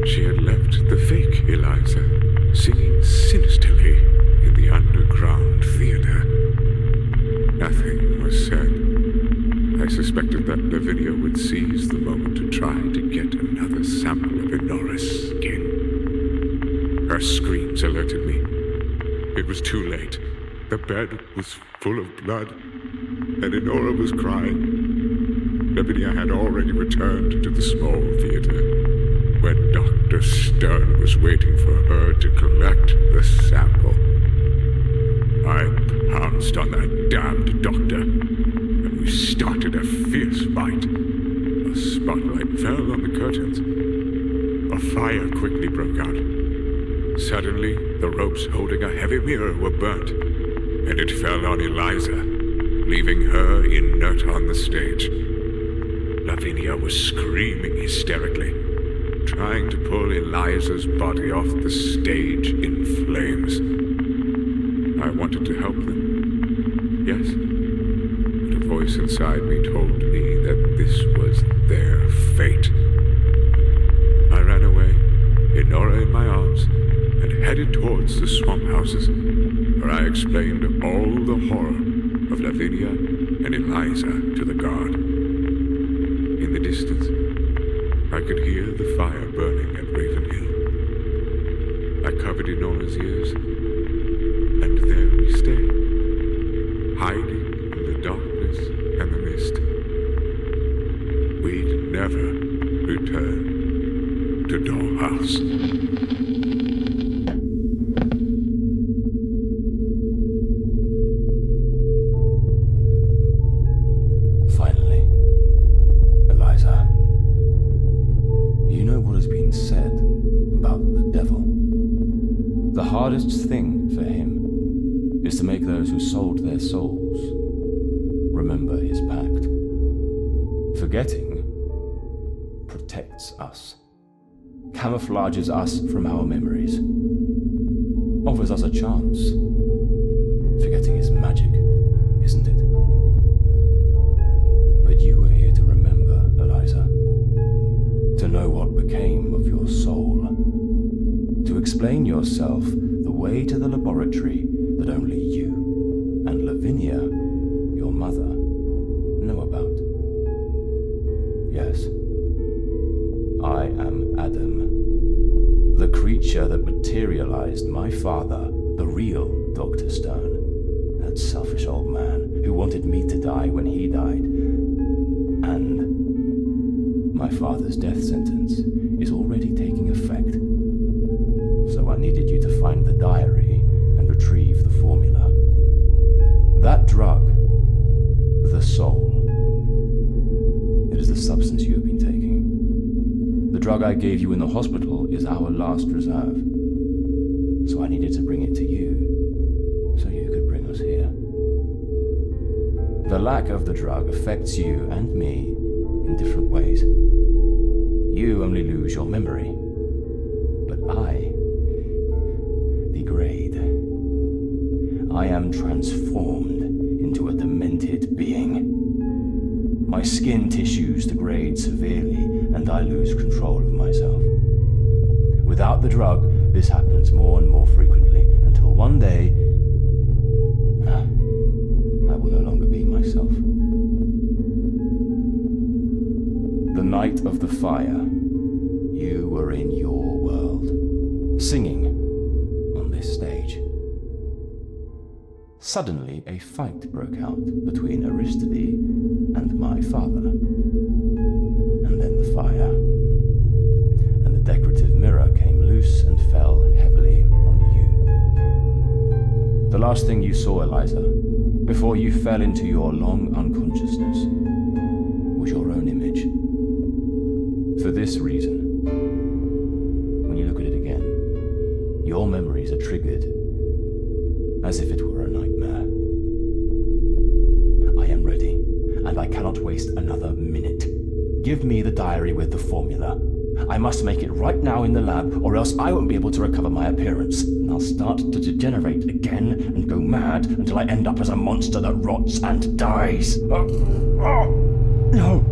She had left the fake Eliza singing sinisterly in the underground theater. Nothing was said. I suspected that Lavinia would seize the moment to try to get another sample of Enora's skin. Her screams alerted me. It was too late. The bed was full of blood, and Enora was crying. Lavinia had already returned to the small theater, where Dr. Stern was waiting for her to collect the sample. I pounced on that damned doctor, and we started a fierce fight. A spotlight fell on the curtains. A fire quickly broke out. Suddenly, the ropes holding a heavy mirror were burnt, and it fell on Eliza, leaving her inert on the stage. Lavinia was screaming hysterically, trying to pull Eliza's body off the stage in flames. I wanted to help them, yes, but a voice inside me told me that this was their fate. I ran away, Enora in my arms, and headed towards the swamp houses, where I explained all the horror of Lavinia and Eliza to the guard. In the distance, I could hear the fire burning at Raven Hill. I covered Enora's ears, and there we stay, hiding in the darkness and the mist. We'd never return to Dollhouse. Said about the devil. The hardest thing for him is to make those who sold their souls remember his pact. Forgetting protects us, camouflages us from our memories, offers us a chance. Forgetting is magic, isn't it? But you were here to remember, Eliza. To know what became of your soul. To explain yourself the way to the laboratory that only you and Lavinia, your mother, know about. Yes, I am Adam, the creature that materialized my father, the real Dr. Stern, that selfish old man who wanted me to die when he died, and my father's death sentence is already taking effect. So I needed you to find the diary and retrieve the formula. That drug, the soul, it is the substance you have been taking. The drug I gave you in the hospital is our last reserve. So I needed to bring it to you, so you could bring us here. The lack of the drug affects you and me in different ways. You only lose your memory, but I degrade. I am transformed into a demented being. My skin tissues degrade severely, and I lose control of myself. Without the drug, this happens more and more frequently, until one day, I will no longer be myself. The night of the fire, you were in your world, singing on this stage. Suddenly, a fight broke out between Aristide and my father. And then the fire. And the decorative mirror came loose and fell heavily on you. The last thing you saw, Eliza, before you fell into your long unconsciousness, was your own image. For this reason, when you look at it again, your memories are triggered as if it were a nightmare. I am ready, and I cannot waste another minute. Give me the diary with the formula. I must make it right now in the lab, or else I won't be able to recover my appearance, and I'll start to degenerate again and go mad until I end up as a monster that rots and dies. No!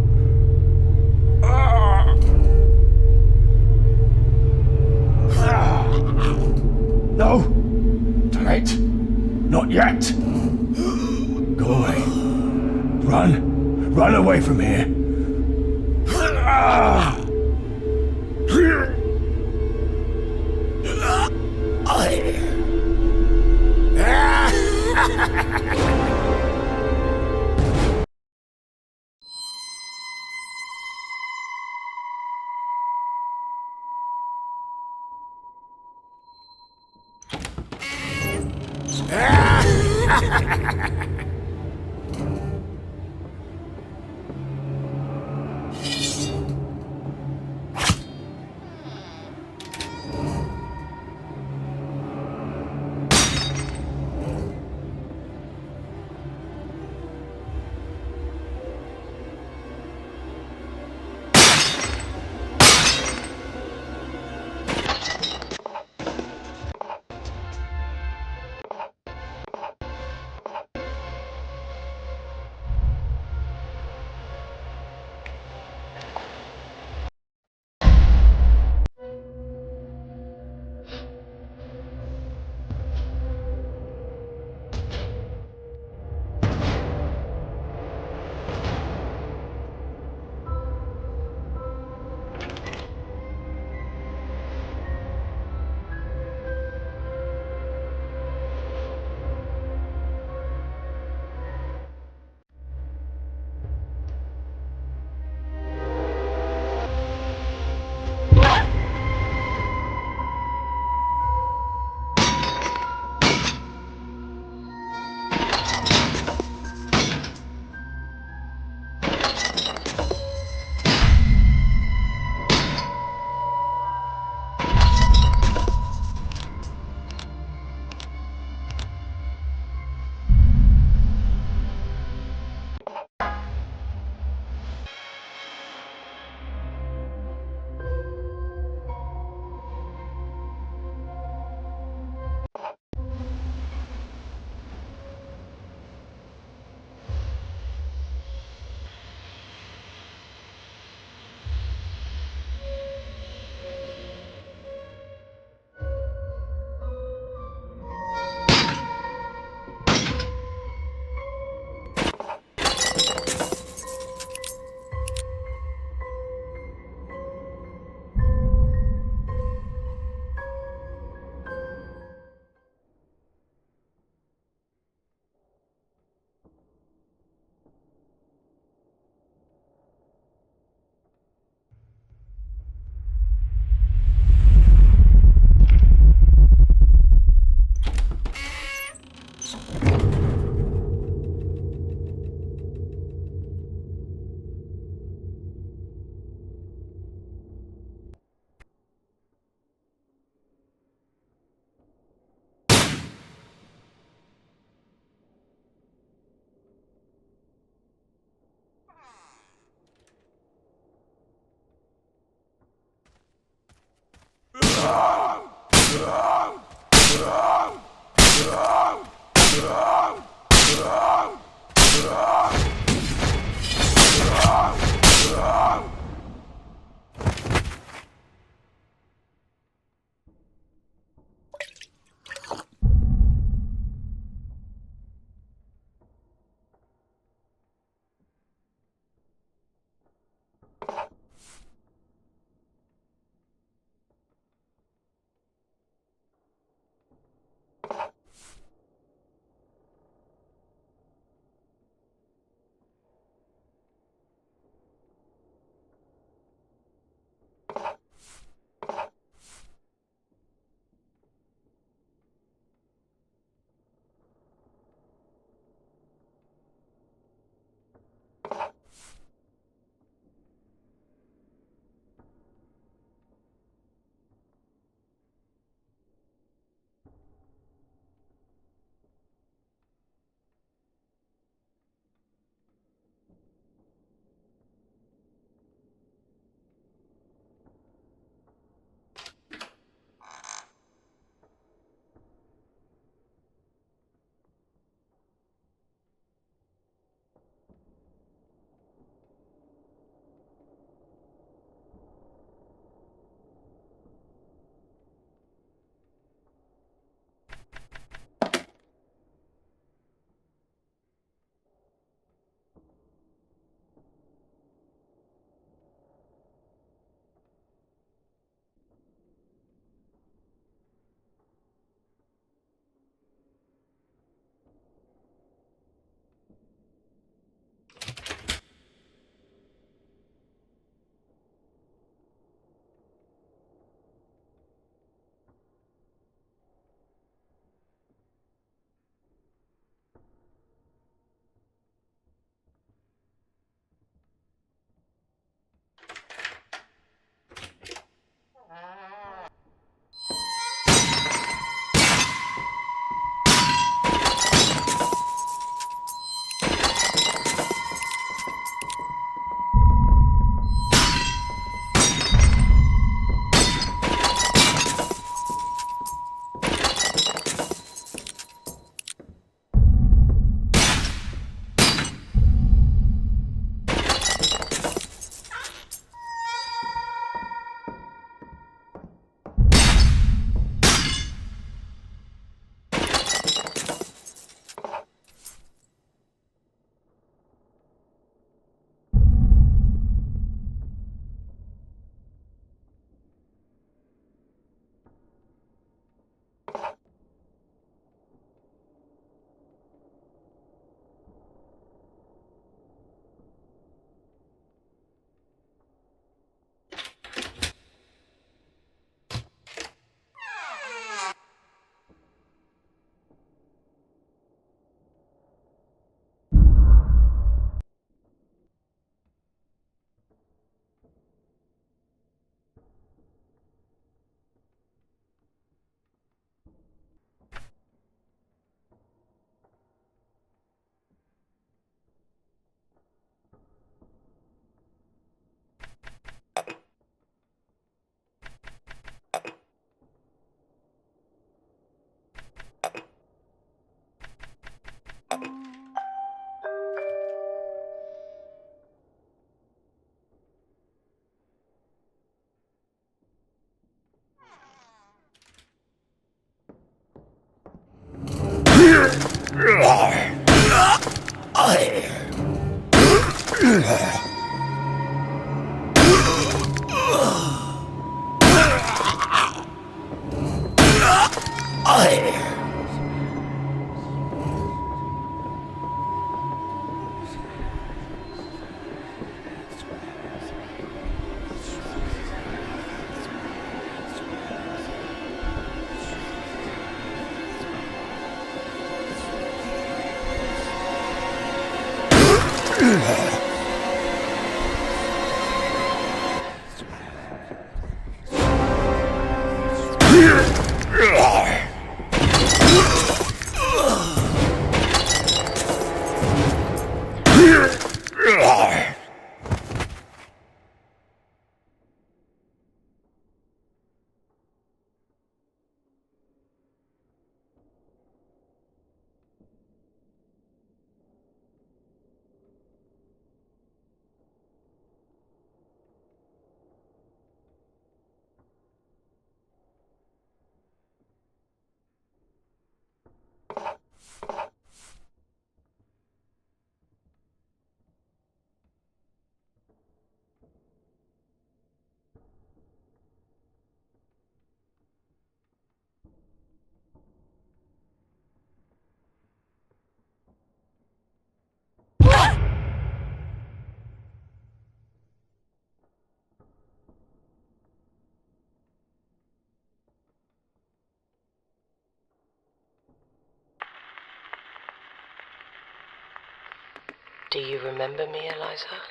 Do you remember me, Eliza?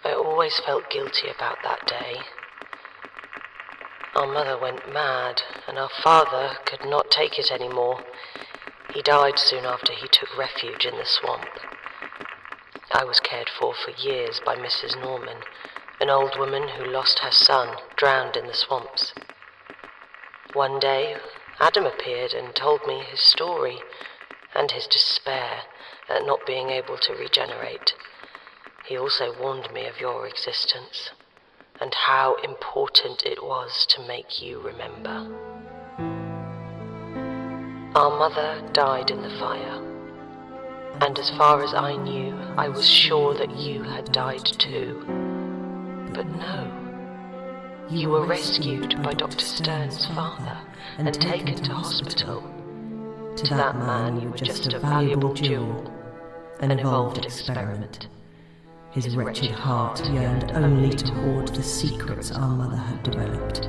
I always felt guilty about that day. Our mother went mad, and our father could not take it anymore. He died soon after he took refuge in the swamp. I was cared for years by Mrs. Norman, an old woman who lost her son, drowned in the swamps. One day, Adam appeared and told me his story and his despair at not being able to regenerate. He also warned me of your existence and how important it was to make you remember. Our mother died in the fire, and as far as I knew, I was sure that you had died too. But no, you were rescued by Dr. Stern's father and taken to hospital. To that man, you were just a valuable jewel, an evolved experiment. His wretched heart yearned only to hoard the secrets our mother had developed.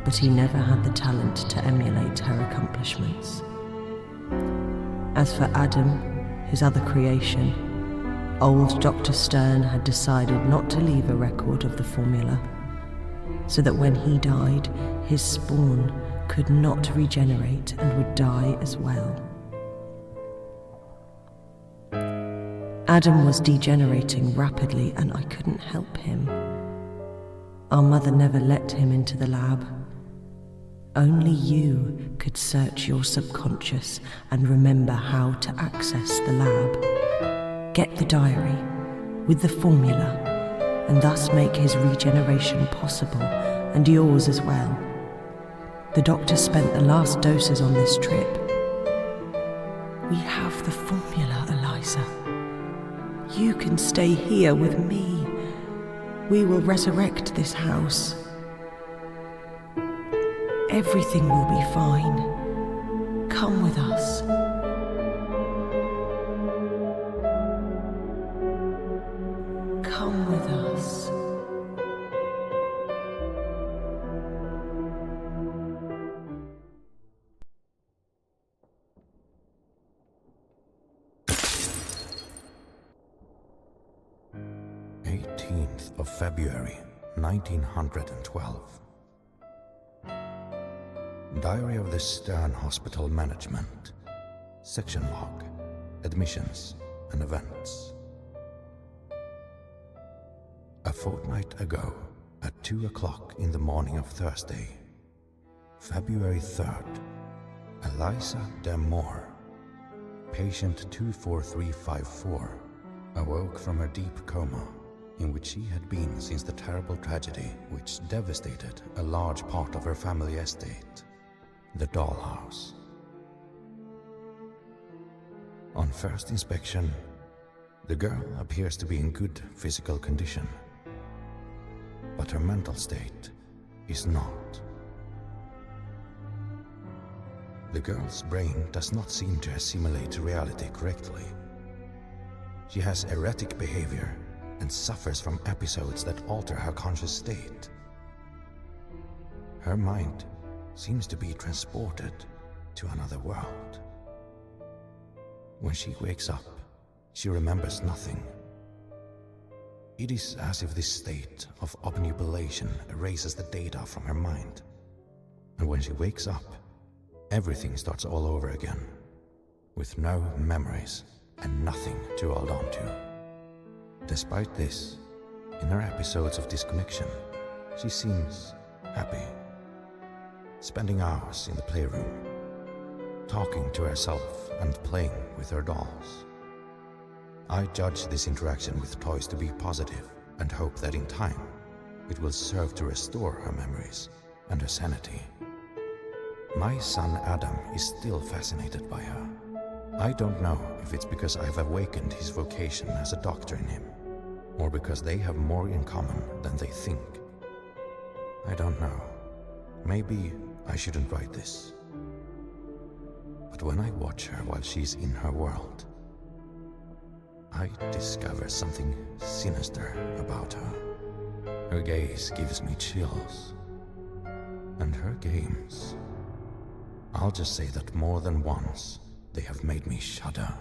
But he never had the talent to emulate her accomplishments. As for Adam, his other creation, old Dr. Stern had decided not to leave a record of the formula, so that when he died, his spawn could not regenerate and would die as well. Adam was degenerating rapidly, and I couldn't help him. Our mother never let him into the lab. Only you could search your subconscious and remember how to access the lab, get the diary with the formula, and thus make his regeneration possible, and yours as well. The doctor spent the last doses on this trip. We have the formula, Eliza. You can stay here with me. We will resurrect this house. Everything will be fine. Come with us. Come with us. February 1912. Diary of the Stern Hospital Management. Section log. Admissions and events. A fortnight ago, at 2 o'clock in the morning of Thursday, February 3rd, Eliza de Moor, patient 24354, awoke from her deep coma, in which she had been since the terrible tragedy which devastated a large part of her family estate, the Dollhouse. On first inspection, The girl appears to be in good physical condition, but her mental state is not. The girl's brain does not seem to assimilate reality correctly. She has erratic behavior and suffers from episodes that alter her conscious state. Her mind seems to be transported to another world. When she wakes up, she remembers nothing. It is as if this state of obnubilation erases the data from her mind. And when she wakes up, everything starts all over again, with no memories and nothing to hold on to. Despite this, in her episodes of disconnection, she seems happy, spending hours in the playroom, talking to herself and playing with her dolls. I judge this interaction with toys to be positive and hope that in time it will serve to restore her memories and her sanity. My son Adam is still fascinated by her. I don't know if it's because I've awakened his vocation as a doctor in him, or because they have more in common than they think. I don't know. Maybe I shouldn't write this. But when I watch her while she's in her world, I discover something sinister about her. Her gaze gives me chills. And her games, I'll just say that more than once, they have made me shudder.